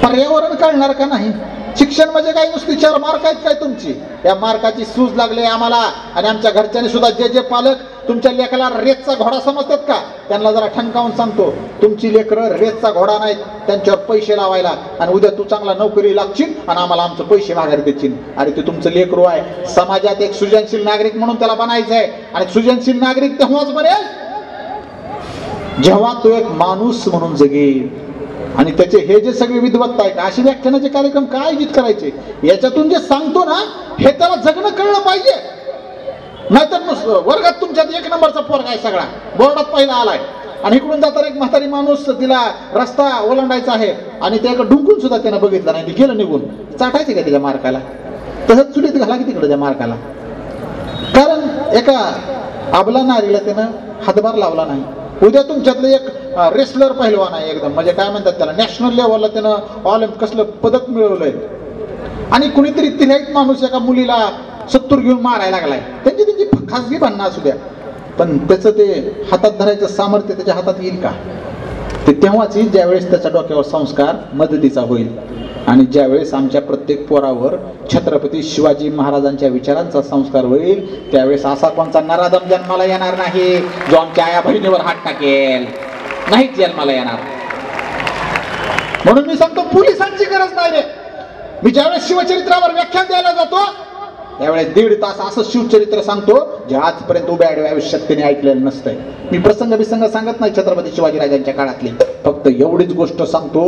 पर्यावरण कळणार का नाही? शिक्षण म्हणजे काही नुसती 4 मार्क आहेत काय तुमची? या मार्काची सूज लागली आम्हाला. आणि आमच्या घरच्यांनी सुद्धा जे पालक तुमच्या लेकराला रेतचा घोडा समजतात का, त्यांना जरा ठणकावून सांगतो, तुमची लेकरं रेतचा घोडा नाहीत, त्यांच्यावर पैसे लावायला. आणि उद्या तू चांगला नोकरी लागशील आणि आम्हाला आमचं पैसे माघारी देशील. अरे ते तुमचं लेकरू आहे. समाजात एक सृजनशील नागरिक म्हणून त्याला बनायचं आहे. आणि सृजनशील नागरिक तेव्हाच बनेल जेव्हा तो एक माणूस म्हणून जगेल. आणि त्याचे हे जे सगळे विद्वत्ता आहे का, असे व्याख्यानाचे कार्यक्रम काय आयोजित करायचे, याच्यातून जे सांगतो ना, हे त्याला जगणं कळलं पाहिजे. नाहीतर वर्गात तुमच्यात 1 नंबरचा पोरगा आहे, सगळा बोर्डात पहिला आलाय, आणि इकडून जाताना एक म्हातारी माणूस तिला रस्ता ओलांडायचा आहे आणि त्याकडे ढुंकून सुद्धा त्यानं बघितलं नाही, गेलं निघून. चाटायचे का त्याच्या मार्काला? तसंच चुलीत घाला की तिकडे त्या मार्काला. कारण एका आबला नारीला त्यानं हातभार लावला नाही. उद्या तुमच्यातलं एक रेसलर पहिलवान आहे, एकदम म्हणजे काय म्हणतात त्याला, नॅशनल लेवलला त्यानं ऑलिम्पिक कसलं पदक मिळवलंय, आणि कुणीतरी तिऱ्हाईत माणूस एका मुलीला सत्तूर घेऊन मारायला लागलाय. त्यांची खासगी भांडणं असू द्या, पण त्याचं ते हातात धरायचं सामर्थ्य त्याच्या हातात येईल का? ते तेव्हाच येईल ज्यावेळेस त्याच्या डोक्यावर संस्कार मदतीचा होईल. आणि ज्यावेळेस आमच्या प्रत्येक पोरावर छत्रपती शिवाजी महाराजांच्या विचारांचा संस्कार होईल, त्यावेळेस असा कोणता नराधम जन्माला येणार नाही जो आमच्या आया बहिणीवर हात टाकेल. नाहीच जन्माला येणार. म्हणून मी सांगतो, पोलिसांची गरज नाही रे. मी ज्यावेळेस शिवचरित्रावर व्याख्यान द्यायला जातो त्यावेळेस 1.5 तास असं शिवचरित्र सांगतो जे आजपर्यंत उभ्या आयुष्यात त्यांनी ऐकलेलं नसतंय. मी प्रसंग सांगत नाही छत्रपती शिवाजीराजांच्या काळातली, फक्त एवढीच गोष्ट सांगतो,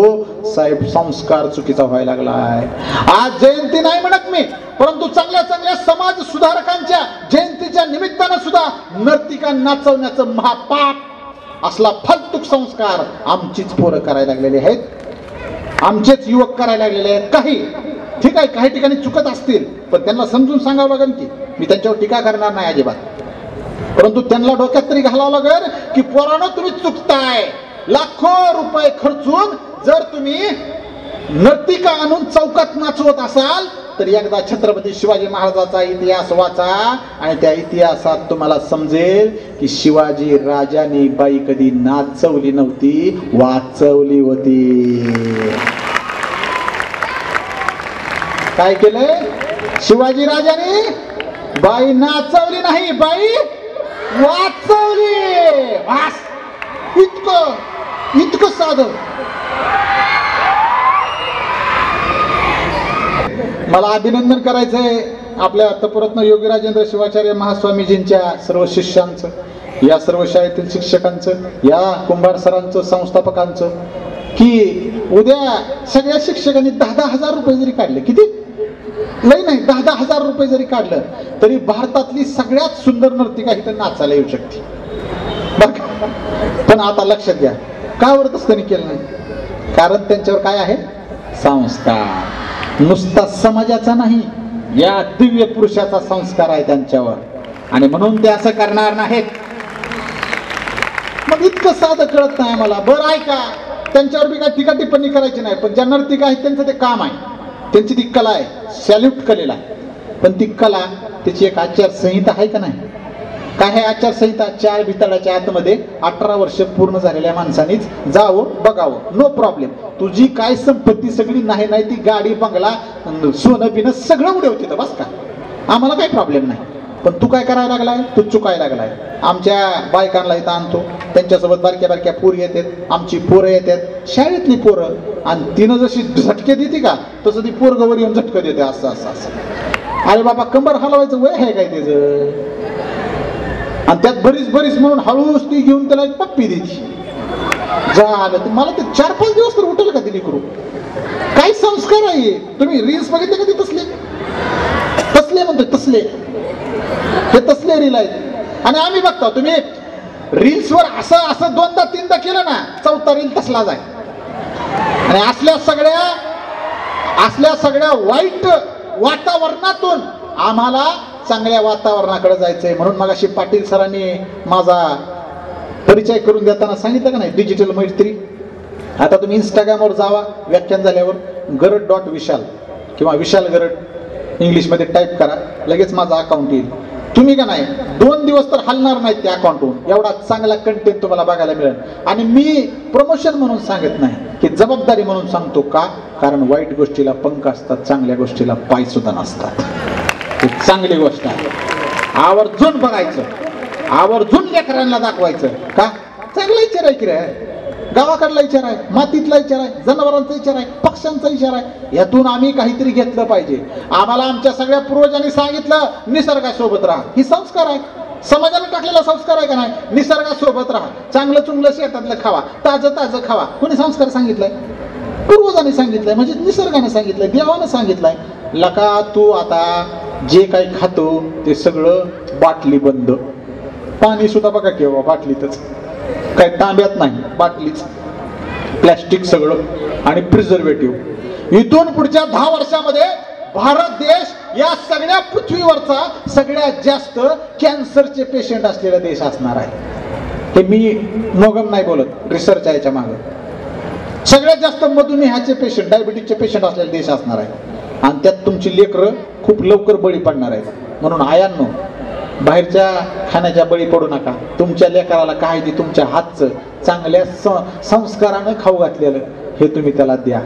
साहेब संस्कार चुकीचा व्हायला लागलाय. आज जयंती नाही म्हणत मी, परंतु चांगल्या चांगल्या समाज सुधारकांच्या जयंतीच्या निमित्तानं सुद्धा नर्तिका नाचवण्याचं महापाप असला फालतूक संस्कार आमचीच पोरं करायला लागलेले आहेत, आमचेच युवक करायला लागलेले आहेत. काही ठीक आहे, काही ठिकाणी चुकत असतील, पण त्यांना समजून सांगावं लागेल की मी त्यांच्यावर टीका करणार नाही अजिबात, परंतु त्यांना डोक्यात तरी घालावं लागेल की पोरांनो तुम्ही चुकताय. लाखो रुपये खर्चून जर तुम्ही नर्तिका आणून चौकात नाचवत असाल तर एकदा छत्रपती शिवाजी महाराजांचा इतिहास वाचा आणि त्या इतिहासात तुम्हाला समजेल की शिवाजी राजांनी बाई कधी नाचवली नव्हती, वाचवली होती. काय केलंय शिवाजी राजांनी? बाई नाचवली नाही, बाई वाचवली. वास इतकं साधं. मला अभिनंदन करायचंय आपल्या तपरत्न योगीराजेंद्र शिवाचार्य महास्वामीजींच्या सर्व शिष्यांचं, या सर्व शाळेतील शिक्षकांचं, या कुंभार सरांचं, संस्थापकांचं, की उद्या सगळ्या शिक्षकांनी 10-10 हजार रुपये जरी काढले, किती लई नाही, 10-10 हजार रुपये जरी काढलं तरी भारतातली सगळ्यात सुंदर नर्तिका इथं नाचायला येऊ शकते. पण आता लक्षात घ्या, का बरं तसं त्यांनी केलं नाही? कारण त्यांच्यावर काय आहे? संस्कार. नुसता समाजाचा नाही, या दिव्य पुरुषाचा संस्कार आहे त्यांच्यावर, आणि म्हणून ते असं करणार नाहीत. मग इतकं साधं कळत नाही आम्हाला. बरं ऐका, त्यांच्यावर बी काय टीका टिप्पणी करायची नाही, पण ज्या नर्तिका आहेत त्यांचं ते काम आहे, त्यांची ती कला आहे, सॅल्यूट कलेला. पण ती कला, त्याची एक आचारसंहिता आहे का नाही? काय आहे आचारसंहिता? 4 भितडाच्या आतमध्ये 18 वर्ष पूर्ण झालेल्या माणसानीच जावं, बघावं, नो प्रॉब्लेम. तुझी काय संपत्ती सगळी नाही ती गाडी बंगला सोनं बिनं सगळं उडवते, बस का, आम्हाला काही प्रॉब्लेम नाही. पण तू काय करायला लागलाय? तू चुकायला लागलाय. आमच्या बायकांना इथं आणतो, त्यांच्यासोबत बारक्या बारक्या पोरी येतात, आमची पोरं येतात, शाळेतली पोरं, आणि तिनं जशी झटके देते का तसं ती पोरगवर येऊन झटकं देते, असं असं असं. अरे बाबा, कंबर हलवायचं वय आहे काय त्याचं? आणि त्यात बरीच म्हणून हळूच ती घेऊन त्याला एक पप्पी द्यायची. झालं, मला ते 4-5 दिवस तर उठेल का दिली करू? काय संस्कार आहे? तुम्ही रील्स बघितले का? ते तसले म्हणतो, तसले रील आहेत. आणि आम्ही बघतो, तुम्ही रील्सवर असं 2दा-3दा केलं ना, 4था रील तसलाच आहे. आणि असल्या सगळ्या वाईट वातावरणातून आम्हाला चांगल्या वातावरणाकडे जायचंय. म्हणून मगाशी पाटील सरांनी माझा परिचय करून देताना सांगितलं का नाही, डिजिटल मैत्री. आता तुम्ही इंस्टाग्रामवर जावा, व्याख्यान झाल्यावर गरड.विशाल किंवा विशाल गरड इंग्लिशमध्ये टाईप करा, लगेच माझा अकाउंट येईल. तुम्ही का नाही 2 दिवस तर हलणार नाहीत त्या अकाउंटवरून. एवढा चांगला कंटेंट तुम्हाला बघायला मिळेल. आणि मी प्रमोशन म्हणून सांगत नाही, की जबाबदारी म्हणून सांगतो. का? कारण वाईट गोष्टीला पंख असतात, चांगल्या गोष्टीला पाय सुद्धा नसतात. ही चांगली गोष्ट आहे. आवर्जून बघायचं, आवर्जून लेकरांना दाखवायचं. का? चांगला विचार आहे की रे, गावाकडला विचार आहे, मातीतला विचार आहे, जनावरांचा विचार आहे, पक्ष्यांचा विचार आहे. यातून आम्ही काहीतरी घेतलं पाहिजे. आम्हाला आमच्या सगळ्या पूर्वजांनी सांगितलं निसर्गासोबत राहा. ही संस्कार आहे, समाजाने टाकलेला संस्कार आहे का नाही? निसर्गासोबत राहा, चांगलं चुंगलं शेतातलं खावा, ताजं ताजं खावा. कोणी संस्कार सांगितलंय? पूर्वजांनी सांगितलंय, म्हणजे निसर्गाने सांगितलंय, देवानं सांगितलंय. लका तू आता जे काही खातो ते सगळं बाटली बंद. पाणी सुद्धा बघा केव्हा बाटलीतच, काही तांब्यात नाही, बाटलीच, प्लॅस्टिक सगळं आणि प्रिझर्वेटिव्ह. इथून पुढच्या 10 वर्षामध्ये भारत देश या सगळ्या पृथ्वीवरचा सगळ्यात जास्त कॅन्सरचे पेशंट असलेला देश असणार आहे. हे मी मोगम नाही बोलत, रिसर्च आहे याच्या मागे. सगळ्यात जास्त मधुमेहाचे पेशंट, डायबिटीसचे पेशंट असलेला देश असणार आहे. आणि त्यात तुमची लेकरं खूप लवकर बळी पडणार आहेत. म्हणून आयांनो, बाहेरच्या खाण्याच्या बळी पडू नका. तुमच्या लेकराला काय ते तुमच्या हातचं चांगल्या संस्कारानं खाऊ घातलेलं हे तुम्ही त्याला द्या.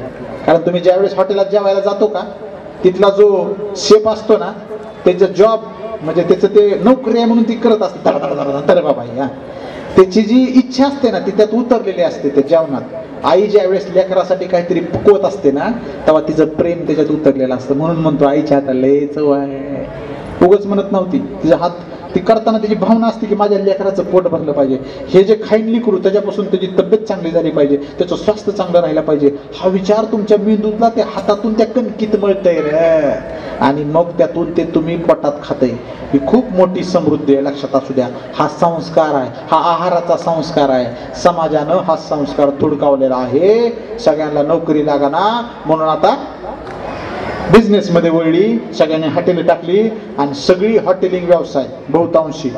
कारण तुम्ही ज्यावेळेस हॉटेलात जेवायला जातो का, तिथला जो शेफ असतो ना, त्याचं जॉब म्हणजे त्याचं ते नोकरी आहे म्हणून ती करत असते. तर बाबा या त्याची जी इच्छा असते ना ती त्यात उतरलेली असते त्या जेवणात. आई ज्या वेळेस लेकरासाठी काहीतरी पकवत असते ना, तेव्हा तिचं प्रेम त्याच्यात उतरलेलं असतं. म्हणून म्हणतो आईच्या हाताला लय चव आहे. उगच म्हणत नव्हती, तिचा हात ती करताना त्याची भावना असते की माझ्या लेकराचं पोट भरलं पाहिजे, हे जे खाईन करू त्याच्यापासून त्याची तब्येत चांगली झाली पाहिजे, त्याचं स्वास्थ्य चांगलं राहिलं पाहिजे. हा विचार तुमच्या मेंदूतला त्या हातातून त्या कणकीत मळतंय रे, आणि मग त्यातून ते तुम्ही पोटात खातंय. ही खूप मोठी समृद्धी आहे, लक्षात असू द्या. हा संस्कार आहे, हा आहाराचा संस्कार आहे. समाजानं हा संस्कार धुडकावलेला आहे. सगळ्यांना नोकरी लागाना म्हणून आता बिझनेस मध्ये वळली, सगळ्यांनी हॉटेल टाकली आणि सगळी हॉटेलिंग व्यवसाय बहुतांशी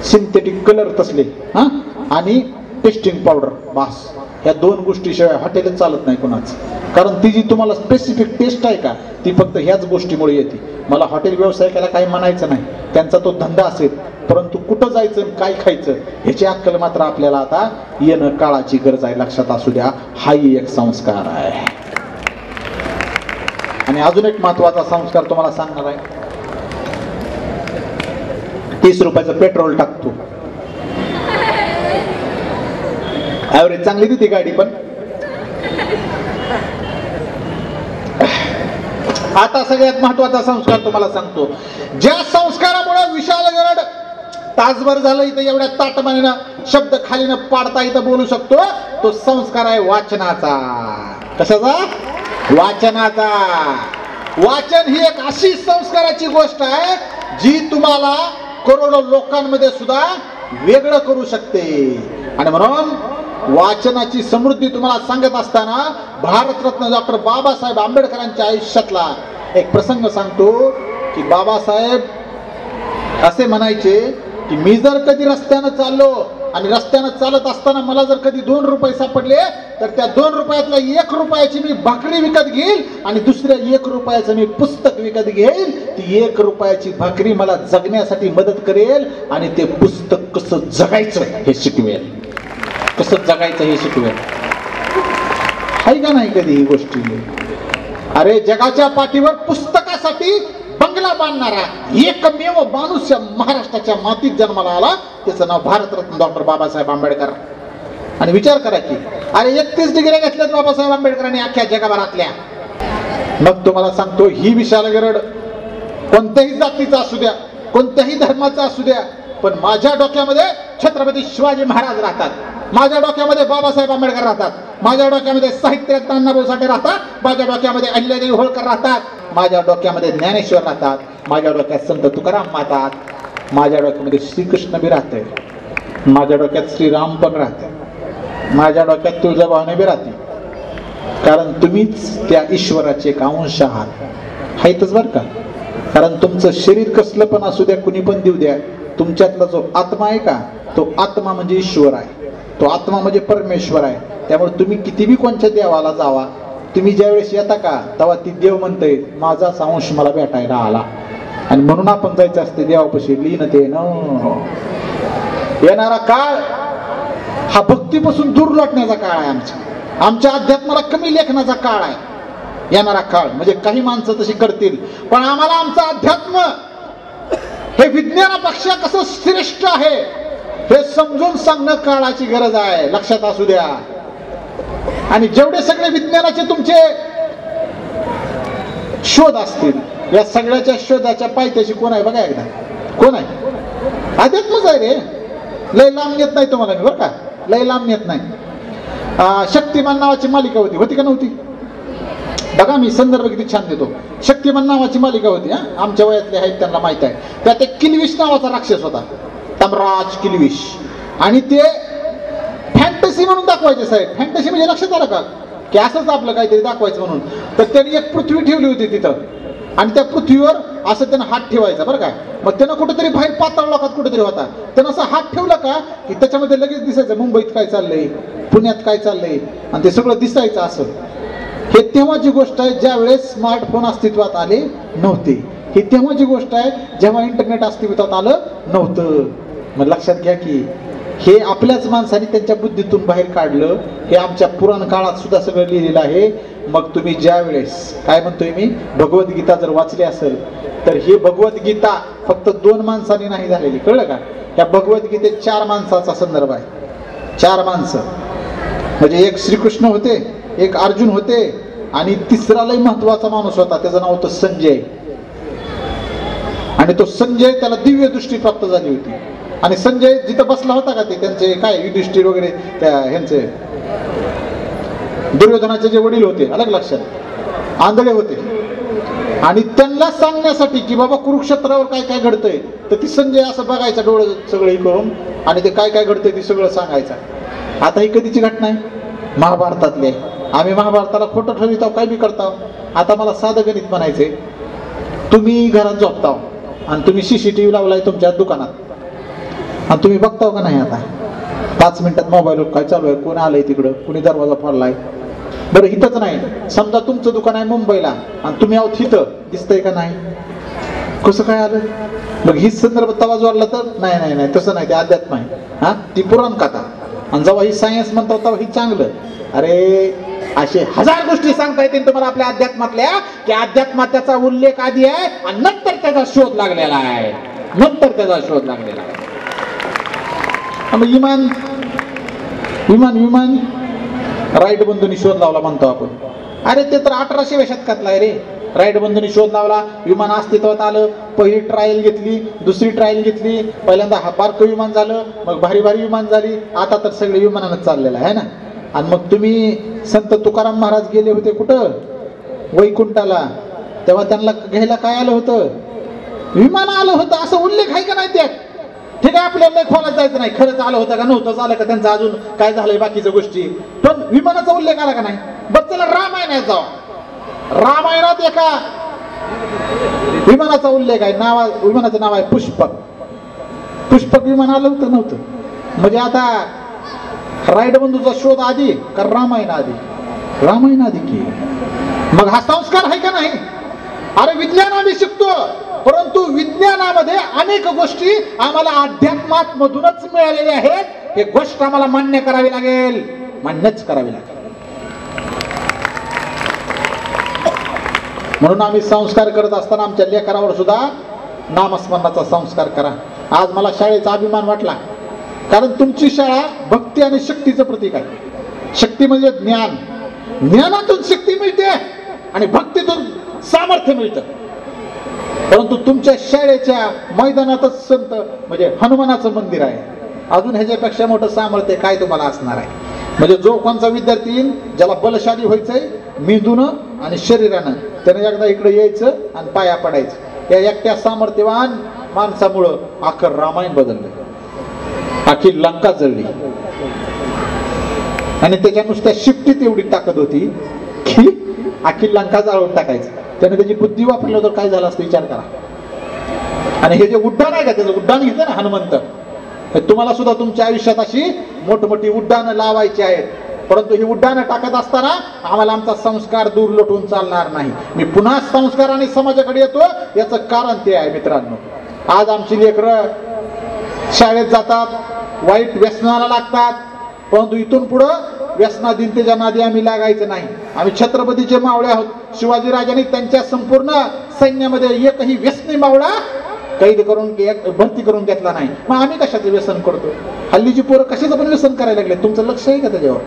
सिंथेटिक कलर तसले आणि टेस्टिंग पावडर, बास. ह्या 2 गोष्टीशिवाय हॉटेलच चालत नाही कोणाच. कारण ती जी तुम्हाला स्पेसिफिक टेस्ट आहे का, ती फक्त ह्याच गोष्टीमुळे येते. मला हॉटेल व्यवसायिकाला काही म्हणायचं नाही, त्यांचा तो धंदा असेल, परंतु कुठं जायचं काय खायचं ह्याची अक्कल मात्र आपल्याला आता येणं काळाची गरज आहे. लक्षात असू द्या, हाही एक संस्कार आहे. आणि अजून एक महत्वाचा संस्कार तुम्हाला सांगणार आहे. 30 रुपयाचं पेट्रोल टाकतो, ऍव्हरेज चांगली देते गाडी. पण आता सगळ्यात महत्वाचा संस्कार तुम्हाला सांगतो, ज्या संस्कारामुळे विशाल गरड तासभर झालं इथं एवढ्या ताटमानेनं शब्द खालीनं पाडता इथं बोलू शकतो, तो संस्कार आहे वाचनाचा. कशाचा? वाचनाचा. वाचन ही एक अशी संस्काराची गोष्ट आहे जी तुम्हाला करोडो लोकांमध्ये सुद्धा वेगळं करू शकते. आणि म्हणून वाचनाची समृद्धी तुम्हाला सांगत असताना भारतरत्न डॉक्टर बाबासाहेब आंबेडकरांच्या आयुष्यातला एक प्रसंग सांगतो की बाबासाहेब असे म्हणायचे की मी जर कधी रस्त्यानं चाललो आणि रस्त्यानं चालत असताना मला जर कधी 2 रुपये सापडले तर त्या 2 रुपयातल्या 1 रुपयाची मी भाकरी विकत घेईल आणि दुसऱ्या 1 रुपयाचं मी पुस्तक विकत घेईल. ती 1 रुपयाची भाकरी मला जगण्यासाठी मदत करेल आणि ते पुस्तक कसं जगायचं हे शिकवेल. कसं जगायचं हे शिकवेल. आहे का नाही कधी ही गोष्टी? अरे जगाच्या पाठीवर पुस्तकासाठी बंगला बांधणारा एकमेव माणूस महाराष्ट्राच्या मातीत जन्माला आला, त्याचं नाव भारतरत्न डॉक्टर बाबासाहेब आंबेडकर. आणि विचार करा की अरे 31 डिग्री घेतल्यात बाबासाहेब आंबेडकरांनी अख्ख्या जगभरातल्या. मग तुम्हाला सांगतो, ही विशाल गरड कोणत्याही जातीचा असू द्या, कोणत्याही धर्माचा असू द्या, पण माझ्या डोक्यामध्ये छत्रपती शिवाजी महाराज राहतात, माझ्या डोक्यामध्ये बाबासाहेब आंबेडकर राहतात, माझ्या डोक्यामध्ये साहित्यरत्न अण्णाभाऊ साठे राहतात, माझ्या डोक्यामध्ये अहिल्यादेवी होळकर राहतात, माझ्या डोक्यामध्ये ज्ञानेश्वर राहतात, माझ्या डोक्यात संत तुकाराम राहतात, माझ्या डोक्यामध्ये श्रीकृष्ण बी राहते, माझ्या डोक्यात श्रीराम पण राहते, माझ्या डोक्यात तुळजाभवानी बी राहते. कारण तुम्हीच त्या ईश्वराचे एक अंश आहात. आहेतच बरं का. कारण तुमचं शरीर कसलं पण असू द्या, कुणी पण देऊ द्या, तुमच्यातला जो आत्मा आहे का, तो आत्मा म्हणजे ईश्वर आहे, तो आत्मा म्हणजे परमेश्वर आहे. त्यामुळे तुम्ही किती बी कोणत्या देवाला जावा, तुम्ही ज्यावेळेस येता का तेव्हा ती देव म्हणतंय माझाच अंश मला भेटायला आला. आणि म्हणून आपण जायचं असते देवापाशी लीनतेन. येणारा काळ हा भक्तीपासून दूर लोटण्याचा काळ आहे. आमच्या अध्यात्माला कमी लेखनाचा काळ आहे येणारा काळ. म्हणजे काही माणसं तशी करतील, पण आम्हाला आमचं अध्यात्म हे विज्ञानापेक्षा कसं श्रेष्ठ आहे हे समजून सांगणं काळाची गरज आहे. लक्षात असू द्या. आणि जेवढे सगळे विज्ञानाचे तुमचे शोध असतील, या सगळ्याच्या शोधाच्या पायथ्याशी कोण आहे बघा एकदा. कोण आहे? अध्यात्मच आहे रे. लय लांब येत नाही तुम्हाला मी, बरं का, लय लांब येत नाही. शक्तिमान नावाची मालिका होती का नव्हती? बघा मी संदर्भ किती छान देतो. शक्तिमान नावाची मालिका होती. आमच्या वयातले आहेत त्यांना माहित आहे. त्यात एक किल्विश नावाचा राक्षस होता, तमराज किल्विश. आणि ते फॅन्टसी म्हणून दाखवायचे साहेब. फॅन्टसी म्हणजे लक्षात आलं का की असंच आपलं काहीतरी दाखवायचं म्हणून. तर त्यांनी एक पृथ्वी ठेवली होती तिथं, आणि त्या पृथ्वीवर असं त्यानं हात ठेवायचा बरं का. मग त्यानं कुठेतरी बाहेर पाताळ लोकात कुठेतरी होता, त्यानं असं हात ठेवला का की त्याच्यामध्ये लगेच दिसायचं मुंबईत काय चाललंय, पुण्यात काय चाललंय, आणि ते सगळं दिसायचं असं. हे तेव्हाची गोष्ट आहे ज्या वेळेस स्मार्टफोन अस्तित्वात आले नव्हते. ही तेव्हाची गोष्ट आहे जेव्हा इंटरनेट अस्तित्वात आलं नव्हतं. मग लक्षात घ्या की हे आपल्याच माणसाने त्यांच्या बुद्धीतून बाहेर काढलं. हे आमच्या पुराण काळात सुद्धा सगळं लिहिलेलं आहे. मग तुम्ही ज्या वेळेस काय म्हणतोय मी, भगवद्गीता जर वाचली असेल तर ही भगवद्गीता फक्त 2 माणसांनी नाही झालेली, कळलं का. या भगवद्गीतेत 4 माणसाचा संदर्भ आहे. 4 माणसं म्हणजे एक श्रीकृष्ण होते, एक अर्जुन होते, आणि तिसरा लय महत्वाचा माणूस होता, त्याचं नाव होतं संजय. आणि तो संजय त्याला दिव्य दृष्टी प्राप्त झाली होती. आणि संजय जिथं बसला होता का ते त्यांचे काय युधिष्ठिर वगैरे त्या ह्यांचे दुर्योधनाचे जे वडील होते, अलग लक्षात, आंधळे होते. आणि त्यांना सांगण्यासाठी की बाबा कुरुक्षेत्रावर काय काय घडतंय, तर ती संजय असं बघायचा डोळे सगळे करून, आणि ते काय काय घडतंय ते सगळं सांगायचं. आता ही कधीची घटना आहे? महाभारतातले. आम्ही महाभारताला खोटं ठरवितो, काय बी करताव. आता मला साधं गणित म्हणायचे, तुम्ही घरात झोपताव आणि तुम्ही CCTV लावलाय तुमच्या दुकानात, आणि तुम्ही बघताव का नाही आता 5 मिनिटात मोबाईलवर काय चालू आहे, कोण आलंय तिकडं, कोणी दरवाजा फोडलाय. बरं इथंच नाही, समजा तुमचं दुकान आहे मुंबईला आणि तुम्ही आहोत इथं, दिसतंय का नाही, कसं काय आलं. मग ही संदर्भ तवा जोडला तर नाही नाही नाही तसं नाही, ते अध्यात्म आहे. हा ती पुराण कथा. आणि जेव्हा ही सायन्स म्हणतो तेव्हा ही चांगलं. अरे असे 1000 गोष्टी सांगता येतील तुम्हाला आपल्या अध्यात्मातल्या, की अध्यात्मात त्याचा उल्लेख आधी आहे आणि नंतर त्याचा शोध लागलेला आहे. विमान विमान विमान राईट बंधूंनी शोध लावला म्हणतो आपण. अरे ते तर 1800व्या शतकातला आहे रे. राईट बंधूंनी शोध लावला, विमान अस्तित्वात आलं, पहिली ट्रायल घेतली, दुसरी ट्रायल घेतली, पहिल्यांदा बारकं विमान झालं, मग भारी भारी विमान झाली, आता तर सगळे विमानानंच चाललेलं आहे ना. आणि मग तुम्ही संत तुकाराम महाराज गेले होते कुठं, वैकुंठाला, तेव्हा त्यांना घ्यायला काय आलं होतं, विमान आलं होतं. असं उल्लेख आहे का नाही त्यात? ठीक आहे, आपल्याला खोलात जायचं नाही, खरंच आलं होतं का नव्हतं आलं का, त्यांचं अजून काय झालंय बाकीच्या गोष्टी, पण विमानाचा उल्लेख आला का नाही. बस चला रामायणात जावा. रामायणात एका विमानाचा उल्लेख आहे, विमानाचं नाव आहे पुष्पक. पुष्पक विमान आलं होतं नव्हतं. म्हणजे आता राईट बंधूचा शोध आधी का रामायण आधी? रामायण आधी की. मग हा संस्कार आहे का नाही? अरे विज्ञान आम्ही शिकतो, परंतु विज्ञानामध्ये अनेक गोष्टी आम्हाला अध्यात्मात मधूनच मिळालेल्या आहेत. हे गोष्ट आम्हाला मान्य करावी लागेल, मान्यच करावी लागेल. म्हणून आम्ही संस्कार करत असताना आमच्या लेकरावर सुद्धा नामस्मरणाचा संस्कार करा. आज मला शाळेचा अभिमान वाटला, कारण तुमची शाळा भक्ती आणि शक्तीचं प्रतीक आहे. शक्ती म्हणजे ज्ञान, ज्ञानातून शक्ती मिळते आणि भक्तीतून सामर्थ्य मिळतं. परंतु तुमच्या शाळेच्या मैदानातच संत म्हणजे हनुमानाचं मंदिर आहे. अजून ह्याच्यापेक्षा मोठं सामर्थ्य काय तुम्हाला असणार आहे? म्हणजे जो कोणचा विद्यार्थी येईल, ज्याला बलशाली व्हायचंय मेंदूनं आणि शरीरानं, त्याने एकदा इकडे यायचं आणि पाया पडायचं. या एकट्या सामर्थ्यवान माणसामुळं अख्खं रामायण बदललं, अख्खी लंका जळली. आणि त्याच्या नुसत्या शिफ्टीत एवढी ताकद होती की अख्खी लंका जाळून टाकायचं. त्याने त्याची बुद्धी वापरलं तर काय झालं असतं विचार करा. आणि हे जे उड्डाण आहे का, त्याचं उड्डाण घेतं ना हनुमंत, तुम्हाला सुद्धा तुमच्या आयुष्यात अशी मोठमोठी उड्डाणं लावायची आहेत. परंतु ही उड्डाणं टाकत असताना आम्हाला आमचा संस्कार दूर लोटून चालणार नाही. मी पुन्हा संस्कार आणि समाजाकडे येतो. याचं कारण ते आहे मित्रांनो, आज आमची लेकरं शाळेत जातात, वाईट व्यसनाला लागतात, परंतु इथून पुढं व्यसनाधीनतेच्या नादी आम्ही लागायचं नाही. आम्ही छत्रपतीचे मावळे आहोत. शिवाजीराजांनी त्यांच्या संपूर्ण सैन्यामध्ये एकही व्यसनी मावळा कैद करून भरती करून घेतला नाही. मग आम्ही कशाचं व्यसन करतो? हल्लीची पोरं कशाचं पण व्यसन करायला लागले. तुमचं लक्ष आहे का त्याच्यावर?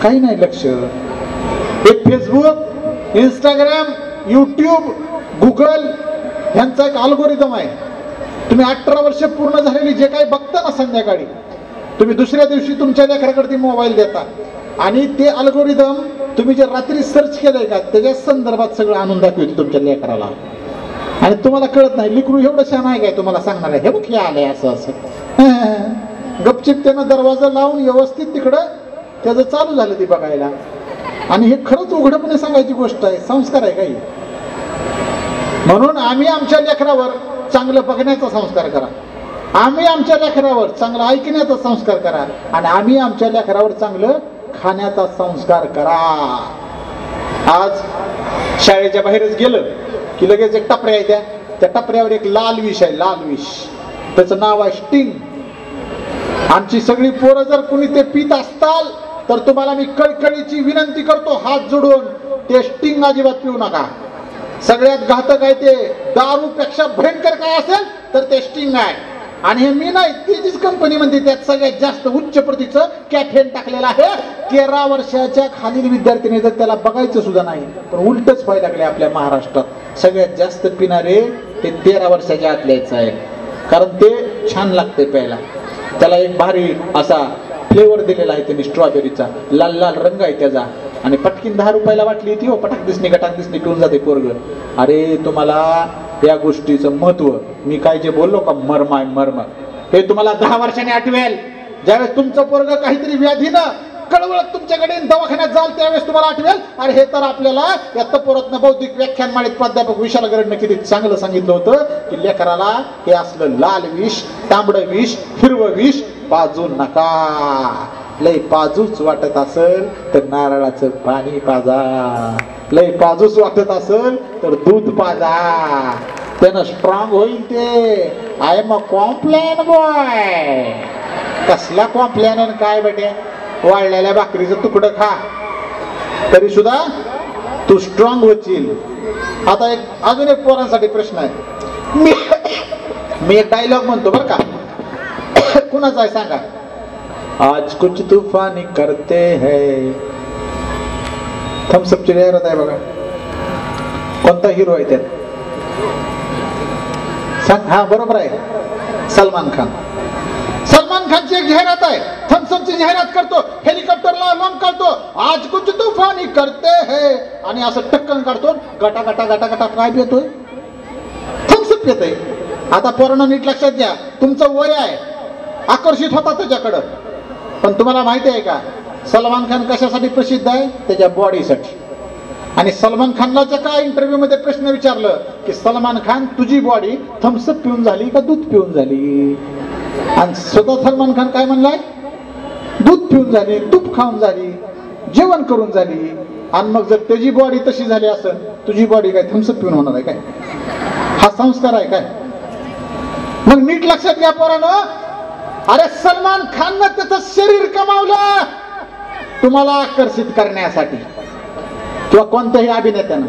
काही नाही लक्ष. एक फेसबुक, इंस्टाग्राम, युट्यूब, गुगल ह्यांचा एक अल्गोरिदम आहे. तुम्ही 18 वर्ष पूर्ण झालेली जे काही बघता ना संध्याकाळी, तुम्ही दुसऱ्या दिवशी तुमच्या लेकराकडे ती मोबाईल देता आणि ते अल्गोरिदम तुम्ही जे रात्री सर्च केलंय का त्याच्या संदर्भात सगळं आणून दाखवते तुमच्या लेकराला. आणि तुम्हाला कळत नाही, लेकरू एवढं छान आहे काय तुम्हाला सांगणार आहे, हे बघ हे आलंय असं असं. गपचिप त्यानं दरवाजा लावून व्यवस्थित तिकडं त्याचं चालू झालं ती बघायला. आणि हे खरंच उघडपणे सांगायची गोष्ट आहे, संस्कार आहे काही. म्हणून आम्ही आमच्या लेकरावर चांगलं बघण्याचा संस्कार करा, आम्ही आमच्या लेकरावर चांगलं ऐकण्याचा संस्कार करा, आणि आम्ही आमच्या लेकरावर चांगलं खाण्याचा संस्कार करा. आज शाळेच्या बाहेरच गेलं की लगेच एक टपऱ्या आहे, त्या टपऱ्यावर एक लाल विष आहे, लाल विष, त्याचं नाव आहे स्टिंग. आमची सगळी पोरं जर कुणी ते पित असताल तर तुम्हाला मी कळकळीची विनंती करतो हात जोडून, ते स्टिंग अजिबात पिऊ नका. सगळ्यात घातक आहे ते, दारूपेक्षा भयंकर काय असेल तर ते स्टिंग आहे. आणि हे मी नाही, तीच कंपनी म्हणते त्यात सगळ्यात जास्त उच्च प्रतीचं कॅफेन टाकलेलं आहे. 13 वर्षाच्या खालील विद्यार्थ्यांनी जर त्याला बघायचं सुद्धा नाही, पण उलटच व्हायला लागले आपल्या महाराष्ट्रात. सगळ्यात जास्त पिणारे ते 13 वर्षाच्या आतल्याच आहेत, कारण ते छान लागते प्यायला. त्याला एक भारी असा फ्लेवर दिलेला आहे त्यांनी, स्ट्रॉबेरीचा, लाल लाल रंग आहे त्याचा. आणि पटकीन 10 रुपयाला वाटली ती, हो पटाक दिसणे गटाक दिसणे पिऊन जाते पोरग. अरे तुम्हाला या गोष्टीचं महत्व, मी काय जे बोललो का मर्म आहे, मर्म हे तुम्हाला 10 वर्षांनी आठवेल. ज्यावेळेस तुमचं पोरग काहीतरी व्याधीनं कळवळत तुमच्याकडे दवाखान्यात जाल त्यावेळेस तुम्हाला आठवेल. अरे हे तर आपल्याला या तपोरत्न बौद्धिक व्याख्यानमाळेत प्राध्यापक विशाल गरडनं किती चांगलं सांगितलं होतं की लेकराला हे असलं लाल विष, तांबडं विष, हिरवं विष पाजू नका. लय पाजूच वाटत असेल तर नारळाचं पाणी पाजा, लय पाजूच वाटत असेल तर दूध पाजा, त्यानं स्ट्रॉंग होईल ते. I am a complain boy. कसला कॉम्प्लेन काय बेटे, वाळलेल्या भाकरीचं तुकडं खा तरी सुद्धा तू स्ट्रॉंग होशील. आता एक अजून एक पोरांसाठी प्रश्न आहे. मी एक डायलॉग म्हणतो बरं का, कुणाचा आहे सांगा. आज कुछ तूफानी करते है, थम्सअपची जाहिरात आहे बघा, कोणता हिरो आहे त्यात सांग. हा बरोबर आहे, सलमान खान. सलमान खानची एक जाहिरात आहे, थम्सअपची जाहिरात करतो, हेलिकॉप्टरला लॉन्ग काढतो, आज कुछ तूफानी करते है, आणि असं टक्कन काढतो, गटा गटा गटा गटा काय पितोय, थम्सअप पितोय. आता पोरांनो नीट लक्षात घ्या, तुमचं वय आहे, आकर्षित होता त्याच्याकडं, पण तुम्हाला माहिती आहे का सलमान खान कशासाठी प्रसिद्ध आहे? त्याच्या बॉडीसाठी. आणि सलमान खानला का इंटरव्ह्यू मध्ये प्रश्न विचारलं की सलमान खान तुझी बॉडी थम्सअप पिऊन झाली का दूध पिऊन झाली, आणि स्वतः सलमान खान काय म्हणलाय, दूध पिऊन झाली, तूप खाऊन झाली, जेवण करून झाली. आणि मग जर त्याची बॉडी तशी झाली असेल, तुझी बॉडी काय थम्सअप पिऊन होणार आहे काय? हा संस्कार आहे काय? मग नीट लक्षात घ्या पोरांनो, अरे सलमान खाननं त्याचं शरीर कमावलं तुम्हाला आकर्षित करण्यासाठी, किंवा कोणत्याही अभिनेत्यानं.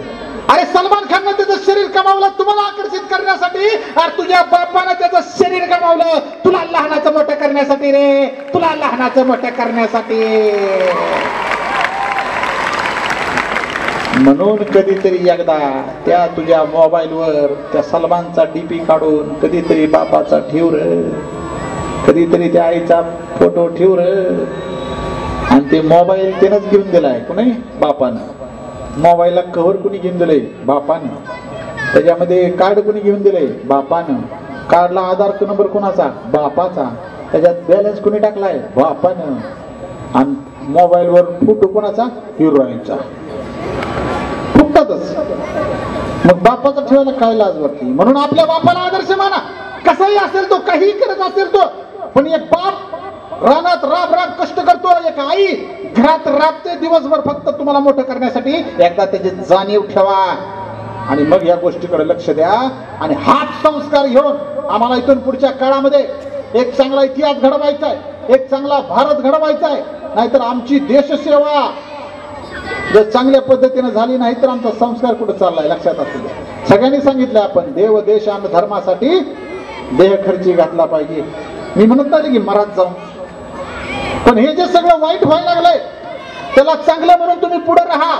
अरे सलमान खाननं त्याचं शरीर कमावलं तुम्हाला आकर्षित करण्यासाठी, अरे तुझ्या बापानं त्याचं शरीर कमावलं तुला लहानाचं मोठं करण्यासाठी रे, तुला लहानाचं मोठं करण्यासाठी. म्हणून कधीतरी एकदा त्या तुझ्या मोबाईलवर त्या सलमानचा डीपी काढून कधीतरी बापाचा ठेव रे, कधीतरी त्या आईचा फोटो ठेव रे. आणि ते मोबाईल त्यानंच घेऊन दिलाय, कुणी बापानं. मोबाईलला कव्हर कुणी घेऊन दिलंय? बापानं. त्याच्यामध्ये कार्ड कुणी घेऊन दिलंय? बापानं. कार्डला आधार नंबर कुणाचा? बापाचा. त्याच्यात बॅलन्स कुणी टाकलाय? बापानं. आणि मोबाईलवर फोटो कुणाचा? हिरोईनचा. फुकतातच. मग बापाचा ठेवायला काय लाज वाटते? म्हणून आपल्या बापाला आदर्श माना, कसाही असेल तो, काही करत असेल तो, पण एक बाप रानात राब राब कष्ट करतो, एक आई घरात राबते दिवसभर फक्त तुम्हाला मोठं करण्यासाठी. एकदा त्याची जाणीव ठेवा आणि मग या गोष्टीकडे लक्ष द्या. आणि हाच संस्कार घेऊन आम्हाला इथून पुढच्या काळामध्ये एक चांगला इतिहास घडवायचा आहे, एक चांगला भारत घडवायचा आहे. नाहीतर आमची देशसेवा जर चांगल्या पद्धतीने झाली नाही तर आमचा संस्कार कुठे चाललाय लक्षात असू द्या. सगळ्यांनी सांगितलं आपण देव देश आणि धर्मासाठी देह खर्ची घातला पाहिजे. मी म्हणत नाही की मरात जाऊन, पण हे जे सगळं वाईट व्हायला लागलंय त्याला चांगलं म्हणून तुम्ही पुढे राहा.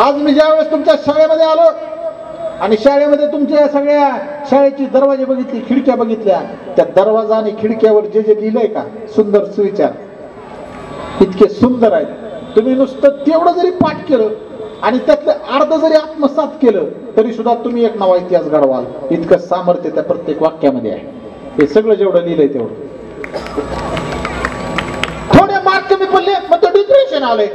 आज मी ज्यावेळेस तुमच्या शाळेमध्ये आलो आणि शाळेमध्ये तुमच्या सगळ्या शाळेची दरवाजे बघितली, खिडक्या बघितल्या, त्या दरवाजा आणि खिडक्यावर जे जे लिहिलंय का सुंदर सुविचार, इतके सुंदर आहेत. तुम्ही नुसतं तेवढं जरी पाठ केलं आणि त्यातलं अर्ध जरी आत्मसात केलं तरी सुद्धा तुम्ही एक नवा इतिहास घडवाल. इतकं सामर्थ्य त्या प्रत्येक वाक्यामध्ये आहे. हे सगळं जेवढं लिहिलंय तेवढं. थोडे मार्क कमी पडले मग तो डिप्रेशन आलंय,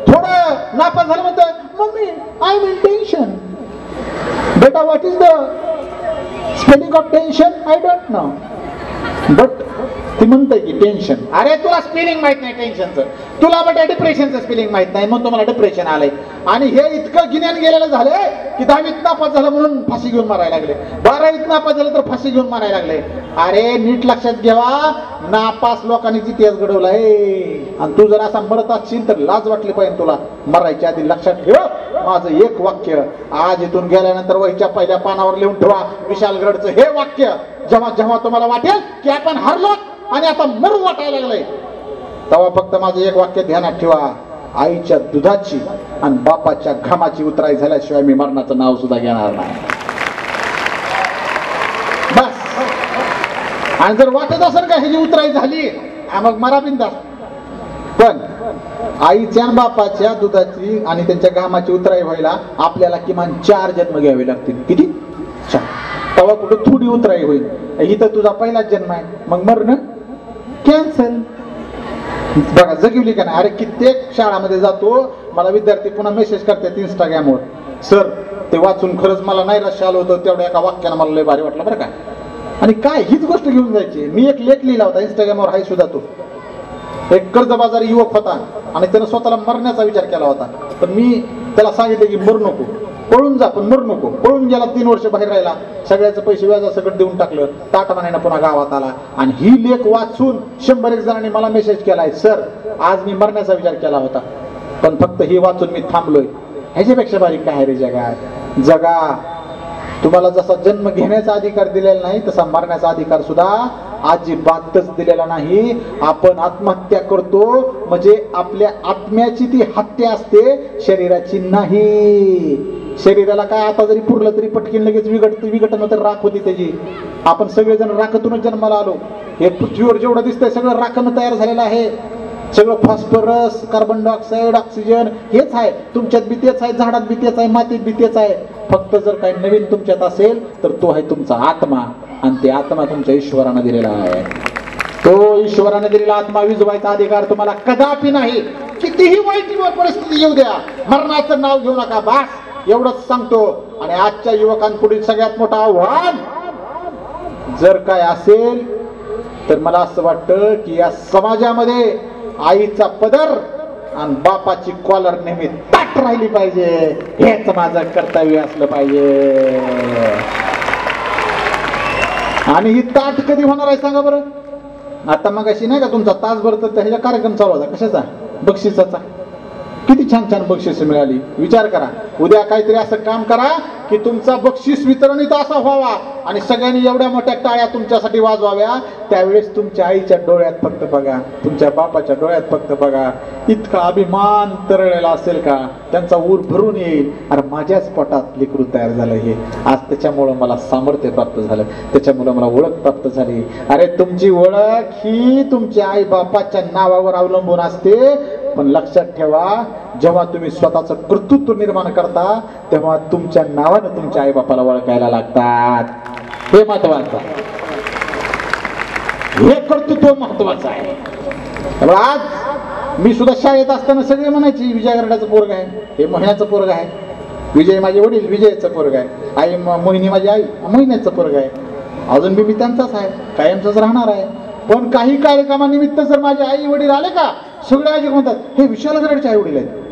थोडं नापास झालं म्हणतं mummy I am in tension. बेटा what is the spelling of tension? I don't know. But ती म्हणते की टेन्शन. अरे तुला स्पेलिंग माहित नाही टेन्शनचं, तुला बट डिप्रेशनचं स्पेलिंग माहित नाही मग तुम्हाला डिप्रेशन आलंय. आणि हे इतकं गिन्यान गेलेलं झालंय की 10वीत नापास झालं म्हणून फाशी घेऊन मारायला लागले, 12वीत नापास झालं तर फाशी घेऊन मारायला लागले. अरे नीट लक्षात घ्यावा, नापास लोकांनी इतिहास घडवलाय आणि तू जर असा मरत असशील तर लाज वाटली पाहिजे तुला. मरायच्या आधी लक्षात ठेव माझं एक वाक्य, आज इथून गेल्यानंतर वहीच्या पहिल्या पानावर लिहून ठेवा विशालगडचं हे वाक्य. जेव्हा जेव्हा तुम्हाला वाटेल की आपण हरलो आणि आता मरू वाटायला लागलंय तेव्हा फक्त माझं एक वाक्य ध्यानात ठेवा, आईच्या दुधाची आणि बापाच्या घामाची उतराई झाल्याशिवाय मी मरणाचं नाव सुद्धा घेणार नाही. बस. आणि जर वाटत असेल का ह्याची उतराई झाली मग मरा बिंदास, पण आईच्या आणि बापाच्या दुधाची आणि त्यांच्या घामाची उतराई व्हायला आपल्याला किमान 4 जन्म घ्यावे लागतील. किती? 4. तेव्हा कुठे थोडी उतराई होईल. इथं तुझा पहिलाच जन्म आहे मग मरण कॅन्सल. बघा जगवली का नाही. अरे कित्येक शाळामध्ये जातो, मला विद्यार्थी पुन्हा मेसेज करतात इंस्टाग्रामवर, सर ते वाचून खरंच मला नाही रस आलं होतं, तेवढ्या एका वाक्यानं मला लय भारी वाटलं बरं का. आणि काय हीच गोष्ट घेऊन जायची. मी एक लेख लिहिला होता इंस्टाग्रामवर, आहे सुद्धा तो. एक कर्जबाजारी युवक होता आणि त्यानं स्वतःला मरण्याचा विचार केला होता, पण मी त्याला सांगितलं की मरू नको, पळून जा पण मरू नको. पळून गेला, 3 वर्ष बाहेर राहिला, सगळ्याचं पैसे व्याजासकट देऊन टाकलं, ताटमान्यानं पुन्हा गावात आला. आणि ही लेख वाचून 100 जणांनी मला मेसेज केलाय, सर आज मी मरण्याचा विचार केला होता पण फक्त ही वाचून मी थांबलोय. ह्याच्यापेक्षा बारीक काय रे जगात. जगा. तुम्हाला जसा जन्म घेण्याचा अधिकार दिलेला नाही तसा मरण्याचा अधिकार सुद्धा अजिबातच दिलेला नाही. आपण आत्महत्या करतो म्हणजे आपल्या आत्म्याची ती हत्या असते, शरीराची नाही. शरीराला काय आता जरी पुरलं तरी पटकीन लगेच विघटन तर राख होती त्याची. आपण सगळेजण राखतूनच जन्माला आलो. हे पृथ्वीवर जेवढं दिसतंय सगळं राखनं तयार झालेलं आहे. सगळं फॉस्फरस, कार्बन डायऑक्साईड, ऑक्सिजन हेच आहे. तुमच्यात बी तेच आहे, झाडात बी तेच आहे, मातीत बी तेच आहे. फक्त जर काही नवीन तुमच्यात असेल तर तो आहे तुमचा आत्मा. आणि ते आत्मा तुमच्या ईश्वरानं दिलेला आहे. तो ईश्वराने दिलेला आत्मा विजवायचा अधिकार तुम्हाला कदापि नाही. कितीही वाईट परिस्थिती येऊ द्या, मरणाचं नाव घेऊ नका. बस एवढंच सांगतो. आणि आजच्या युवकांपुढील सगळ्यात मोठं आव्हान जर काय असेल तर मला असं वाटतं की या समाजामध्ये आईचा पदर आणि बापाची कॉलर नेहमी ताट राहिली पाहिजे. हेच माझं कर्तव्य असलं पाहिजे. आणि ही ताट कधी होणार आहे सांगा बरं. आता मग अशी नाही का तुमचा तासभर तर ह्याचा कार्यक्रम चालू होता, कशाचा? बक्षिसाचा. किती छान छान बक्षीस मिळाली. विचार करा, उद्या काहीतरी असं काम करा की तुमचा बक्षीस वितरण इथं असा व्हावा आणि सगळ्यांनी एवढ्या मोठ्या टाळ्या तुमच्यासाठी वाजवाव्या. त्यावेळेस तुमच्या आईच्या डोळ्यात फक्त बघा, तुमच्या बापाच्या डोळ्यात फक्त बघा, इतका अभिमान तरळलेला असेल का, त्यांचा ऊर भरून येईल. अरे माझ्याच पोटात लेकरू तयार झालं हे आज, त्याच्यामुळं मला सामर्थ्य प्राप्त झालं, त्याच्यामुळं मला ओळख प्राप्त झाली. अरे तुमची ओळख ही तुमच्या आई बापाच्या नावावर अवलंबून असते. पण लक्षात ठेवा, जेव्हा तुम्ही स्वतःचं कर्तृत्व निर्माण करता तेव्हा तुमच्या नावानं तुमच्या आई बापाला ओळखायला लागतात. हे महत्वाचं, हे कर्तृत्व महत्वाचं आहे. आज मी सुद्धा शाळेत असताना सगळे म्हणायची विजय गरडाचं पोरग आहे, हे मोहिण्याचं पोरग आहे. विजय माझे वडील विजयचं पोरग आहे, आई मोहिनी माझी आई मोहिन्याचं पोरग आहे. अजून मी त्यांचाच आहे, कायमचाच राहणार आहे. पण काही कार्यक्रमानिमित्त जर माझे आई वडील आले का, सगळे आजी म्हणतात हे विशाल गरडचे आई वडील आहेत.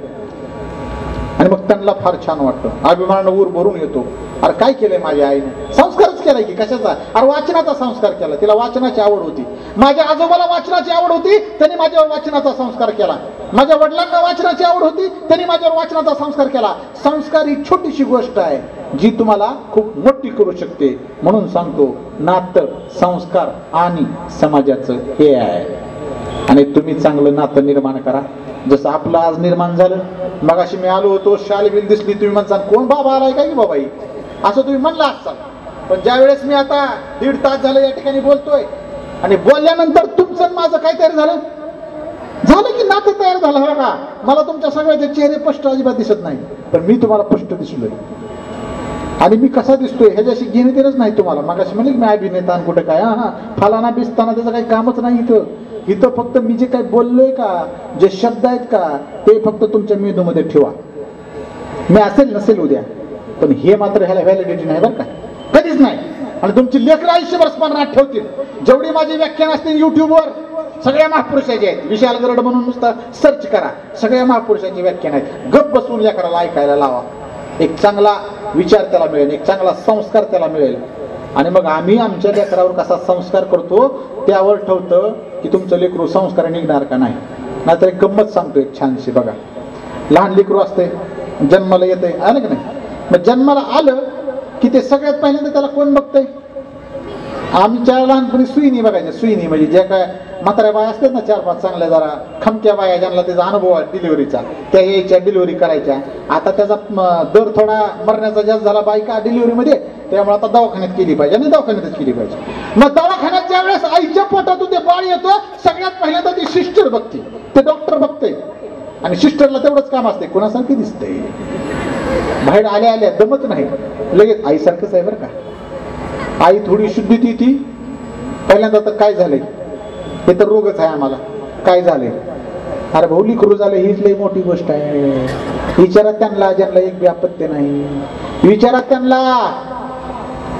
आणि मग त्यांना फार छान वाटतं, अभिमानानं ऊर भरून येतो. अरे काय केलंय माझ्या आईने, संस्कारच केलाय की कशाचा, अरे वाचनाचा संस्कार केला, तिला वाचनाची आवड होती. माझ्या आजोबाला वाचनाची आवड होती, त्यांनी माझ्यावर वाचनाचा संस्कार केला. माझ्या वडिलांना वाचनाची आवड होती, त्यांनी माझ्यावर वाचनाचा संस्कार केला. संस्कार ही छोटीशी गोष्ट आहे जी तुम्हाला खूप मोठी करू शकते. म्हणून सांगतो, नातं, संस्कार आणि समाजाचं हे आहे. आणि तुम्ही चांगलं नातं निर्माण करा, जसं आपलं आज निर्माण झालं. मगाशी मी आलो होतो, शाल बिल दिसली, तुम्ही म्हणसाल कोण बाबा आलाय का की बाबाई, असं तुम्ही म्हणला असाल. पण ज्या वेळेस मी आता 1.5 तास झालं या ठिकाणी बोलतोय आणि बोलल्यानंतर तुमचं माझं काय तयार झालं की नातं तयार झालं. हो का, मला तुमच्या सगळ्याचे चेहरे स्पष्ट अजिबात दिसत नाही, पण मी तुम्हाला स्पष्ट दिसलोय. आणि मी कसा दिसतोय ह्याच्याशी घेणे देणंच नाही तुम्हाला. मगाशी म्हणले मी अभिनेता आणि कुठे काय, हा फलाना बिस्ताना त्याचं काही कामच नाही इथं. इथं फक्त मी जे काही बोललोय का, जे शब्द आहेत का, ते फक्त तुमच्या मेंदूमध्ये ठेवा. मी असेल नसेल उद्या, पण हे मात्र ह्याला व्हॅलिडिटी नाही बरं का, कधीच नाही. आणि तुमची लेकरं आयुष्यभर स्मरणात ठेवतील. जेवढी माझी व्याख्यान असतील युट्यूबवर, सगळ्या महापुरुषाचे आहेत. विशाल गरड म्हणून नुसतं सर्च करा, सगळ्या महापुरुषाची व्याख्यान आहेत. गप्प बसून लेकराला ऐकायला लावा. एक चांगला विचार त्याला मिळेल, एक चांगला संस्कार त्याला मिळेल. आणि मग आम्ही आमच्या लेकरावर कसा संस्कार करतो त्यावर ठेवतं की तुमचं लेकरू संस्कार निघणार का नाही. नाहीतर एक गंमत सांगतो एक छानशी बघा. लहान लेकरू असते, जन्माला येते, आलं की नाही. मग जन्माला आलं की ते सगळ्यात पहिल्यांदा त्याला कोण बघतंय, आमच्या लहानपणी सुईनी बघायच्या. सुईनी म्हणजे ज्या काय म्हाताऱ्या बाया असतात ना, 4-5 चांगल्या जरा खमक्या बाया, ज्यांना त्याचा अनुभव आहे डिलिव्हरीचा, त्या यायच्या डिलिव्हरी करायच्या. आता त्याचा दर थोडा मरण्याचा जास्त झाला बायका डिलिव्हरीमध्ये, त्यामुळे आता दवाखान्यात केली पाहिजे आणि दवाखान्यातच केली पाहिजे. मग दवाखान्यात ज्या वेळेस आईच्या पोटातून ते बाळ येतं, सगळ्यात पहिल्यांदा ती सिस्टर बघते, ते डॉक्टर बघते. आणि सिस्टरला तेवढंच काम असते, कोणासारखी दिसते, बाहेर आल्या आल्या दमत नाही, लगेच आईसारखंच आहे बरं का. आई थोडी शुद्धी ती पहिल्यांदा तर काय झालंय, हे तर रोगच आहे आम्हाला, काय झालंय, अरे भाऊ लिकरू झालं, हीच लई मोठी गोष्ट आहे. विचारा त्यांना ज्यांना एक बी अपत्य नाही, विचारा त्यांना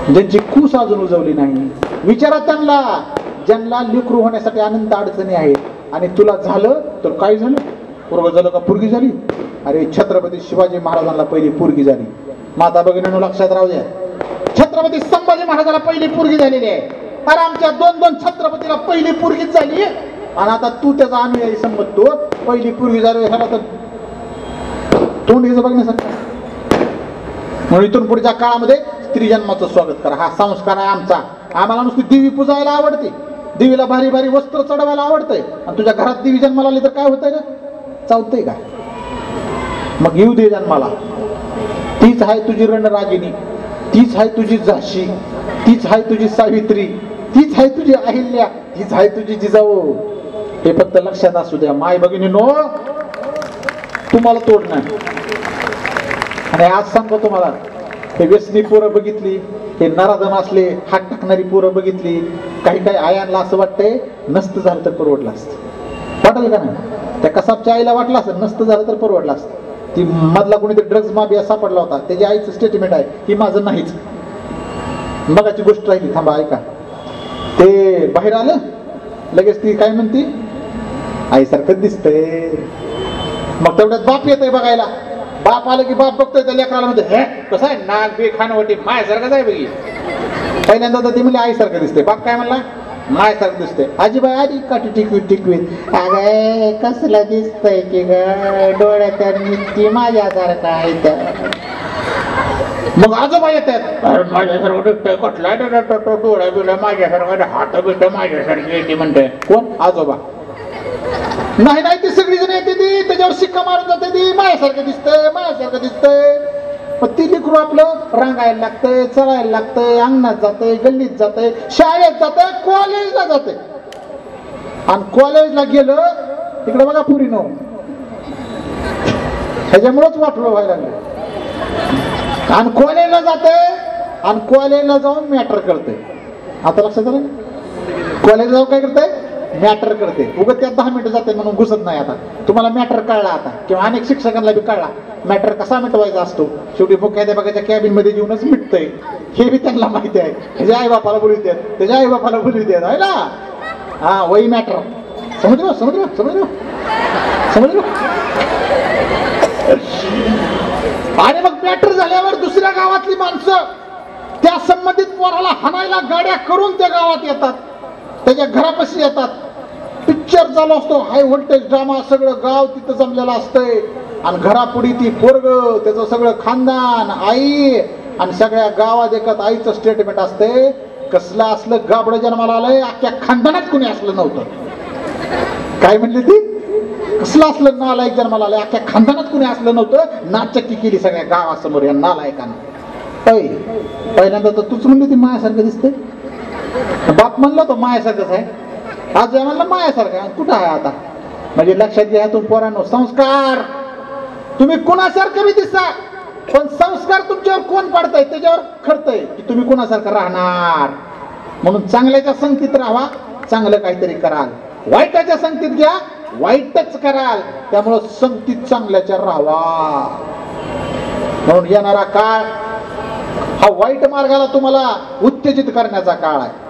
ज्यांची कूस अजून उजवली नाही, विचारा त्यांना ज्यांना लिकरू होण्यासाठी अनंत अडचणी आहेत. आणि तुला झालं तर काय झालं, पोरगं झालं का पुरगी झाली. अरे छत्रपती शिवाजी महाराजांना पहिली पुरगी झाली. माता भगिनींनो लक्षात राहू द्या, छत्रपती संभाजी महाराजांना पहिली पुरगी झालेली आहे. अरे आमच्या 2 छत्रपतीला पहिली पुरगीच झाली. आणि आता तू त्याचा अनुयायी समजतो, पहिली पुरगी झाली, ह्याला तर तोंड हिचं बघण्यासारखं. म्हणून इथून पुढच्या काळामध्ये स्त्री जन्माचं स्वागत करा, हा संस्कार आहे आमचा. आम्हाला नुसती देवी पुजायला आवडते, देवीला भारी भारी वस्त्र चढवायला आवडतंय. आणि तुझ्या घरात देवी जन्माला आली तर काय होतंय का, चावतंय का. मग येऊ दे जन्माला, तीच आहे तुझी रणरागिणी, तीच आहे तुझी झाशी, तीच आहे तुझी सावित्री, तीच आहे तुझी अहिल्या, तीच आहे तुझी जिजाऊ. हे फक्त लक्षात असू द्या माय भगिनीनो, तुम्हाला तोड नाही. आणि आज सांगतो तुम्हाला, हे व्यसनी पोरं बघितली, हे नराधम असले हात टाकणारी पोरं बघितली, काही काही आयांना असं वाटतंय नसतं झालं तर परवडलं असतं. वाटेल का नाही, त्या कसाबच्या आईला वाटलं असं नसतं झालं तर परवडलं असतं. ती मधला कोणीतरी ड्रग्ज माफिया सापडला होता, त्याच्या आईचं स्टेटमेंट आहे की माझं नाहीच. मगाची गोष्ट राहिली, थांबा ऐका. ते बाहेर आलं, लगेच ती काय म्हणती, आईसारखं दिसतंय. मग तेवढ्यात बाप येतंय बघायला. बाप आलं की बाप बघतोय त्या लेकराला, म्हणजे हे कसं आहे, नाक बे खाणवटी मायासारखंच आहे बघी. पहिल्यांदा तर ती म्हणली आईसारखं दिसतंय. बाप काय म्हणला, मायासारखं दिसतंय. आजीबाई आली काठी टिकवीत, अगं कसलं दिसतंय की ग, डोळ्यात नुसती माझ्यासारखं आहे. मग आजोबा येतात, माझ्यासारखं दिसतंय, कटला डोळ्या बिळ्या माझ्यासारखं, हात बिट माझ्यासारखी येते म्हणते. कोण, आजोबा. नाही नाही, ती सगळी जण येते, ती त्याच्यावर शिक्का मारून जाते, ती माझ्यासारखं दिसतंय, माझ्यासारखं दिसतंय. पण ती लेकरू आपलं रांगायला लागतंय, चढायला लागतंय, अंगणात जातंय, गल्लीत जातंय, शाळेत जातंय, कॉलेजला जातंय. आणि कॉलेजला गेलं तिकडे बघा पुरीनो, ह्याच्यामुळेच वाटलं व्हायला लागलं. आणि कॉलेजला जातंय, आणि कॉलेजला जाऊन मॅटर करते. आता लक्षात आलं, कॉलेजला जाऊन काय करतंय, मॅटर करते. उगत त्यात 10 मिनिटं जाते म्हणून घुसत नाही. आता तुम्हाला मॅटर कळला आता, किंवा अनेक शिक्षकांना बी कळला मॅटर कसा मिटवायचा असतो. शेवटी मुख्याध्यापकाच्या कॅबिन मध्ये येऊनच मिटतंय, हे बी त्यांना माहिती आहे. त्याच्या आई बापाला बोलू देत, त्याच्या आई बापाला बोलू देत आहे ना. हा वही मॅटर. समझ लो समझ लो समझ लो समझ लो. आणि मग मॅटर झाल्यावर दुसऱ्या गावातली माणसं त्या संबंधित पोराला हाणायला गाड्या करून त्या गावात येतात, त्याच्या घरापाशी येतात. पिक्चर चालू असतो, हाय व्होल्टेज ड्रामा, सगळं गाव तिथं जमलेलं असतंय. आणि घरापुढी ती पोरग, त्याचं सगळं खानदान, आई, आणि सगळ्या गावात एकत आईचं स्टेटमेंट असते, कसलं असलं गाबडं जन्माला आलंय, अख्ख्या खानदानात कुणी असलं नव्हतं. काय म्हणली ती? कसलं असलं नालायक जन्माला आलंय, अख्ख्या खानदानात कुणी असलं नव्हतं. नाचक्की केली सगळ्या गावासमोर या नालायकानं. पहिल्यांदा तर तूच म्हणली ती मायासारखं दिसते. बाप म्हणलं तो मायासारखंच आहे, आज म्हणलं मायासारखं आहे. कुठं आहे आता? म्हणजे लक्षात घ्या तुम्ही पोरांनो, संस्कार तुम्ही कुणासारखं बी दिसा, पण संस्कार तुमच्यावर कोण पाडताय त्याच्यावर खरतय की तुम्ही कुणासारखं राहणार. म्हणून चांगल्याच्या संगतीत राहा, चांगलं काहीतरी कराल. वाईटाच्या संगतीत घ्या, वाईटच कराल. त्यामुळं संगतीत चांगल्याच्या राहावा. म्हणून येणारा काळ हा वाईट मार्गाला तुम्हाला उत्तेजित करण्याचा काळ आहे.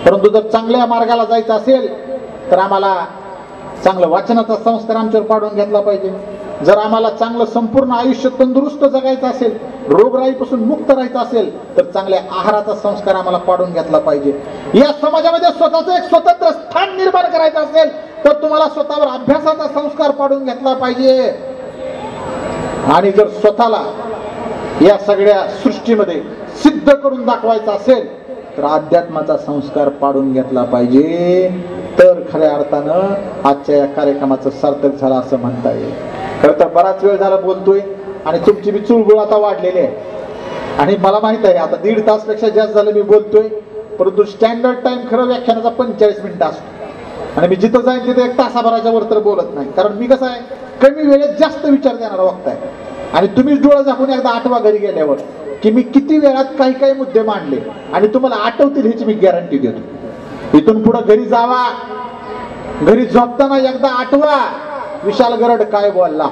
परंतु जर चांगल्या मार्गाला जायचं असेल तर आम्हाला चांगलं वाचनाचा संस्कार आमच्यावर पाडून घेतला पाहिजे. जर आम्हाला चांगलं संपूर्ण आयुष्य तंदुरुस्त जगायचं असेल, रोगराईपासून मुक्त राहायचं असेल, तर चांगल्या आहाराचा संस्कार आम्हाला पाडून घेतला पाहिजे. या समाजामध्ये स्वतःचं एक स्वतंत्र स्थान निर्माण करायचं असेल तर तुम्हाला स्वतःवर अभ्यासाचा संस्कार पाडून घेतला पाहिजे. आणि जर स्वतःला या सगळ्या सृष्टीमध्ये सिद्ध करून दाखवायचं असेल तर अध्यात्माचा संस्कार पाडून घेतला पाहिजे. तर खऱ्या अर्थानं आजच्या या कार्यक्रमाचं सार्थक झालं असं म्हणता येईल. खरं तर बराच वेळ झाला बोलतोय आणि तुमची बी चुळबुळ आता वाढलेली आहे. आणि मला माहित आहे आता 1.5 तासपेक्षा जास्त झालं मी बोलतोय, परंतु स्टँडर्ड टाइम खरं व्याख्यानाचा 45 मिनिटं असतो. आणि मी जिथं जाईन तिथे 1 तासाभराच्या वर तर बोलत नाही, कारण मी कसं आहे कमी वेळेत जास्त विचार देणारा वक्त आहे. आणि तुम्ही डोळा झाकून एकदा आठवा घरी गेल्यावर की मी किती वेळात काही काही मुद्दे मांडले आणि तुम्हाला आठवतील ह्याची मी गॅरंटी देतो. इथून पुढे घरी जावा, घरी झोपताना एकदा आठवा विशाल गरड काय बोलला.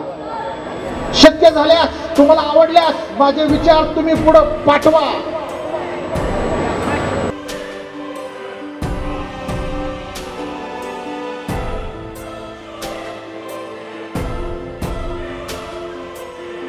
शक्य झाल्यास तुम्हाला आवडल्यास माझे विचार तुम्ही पुढे पाठवा.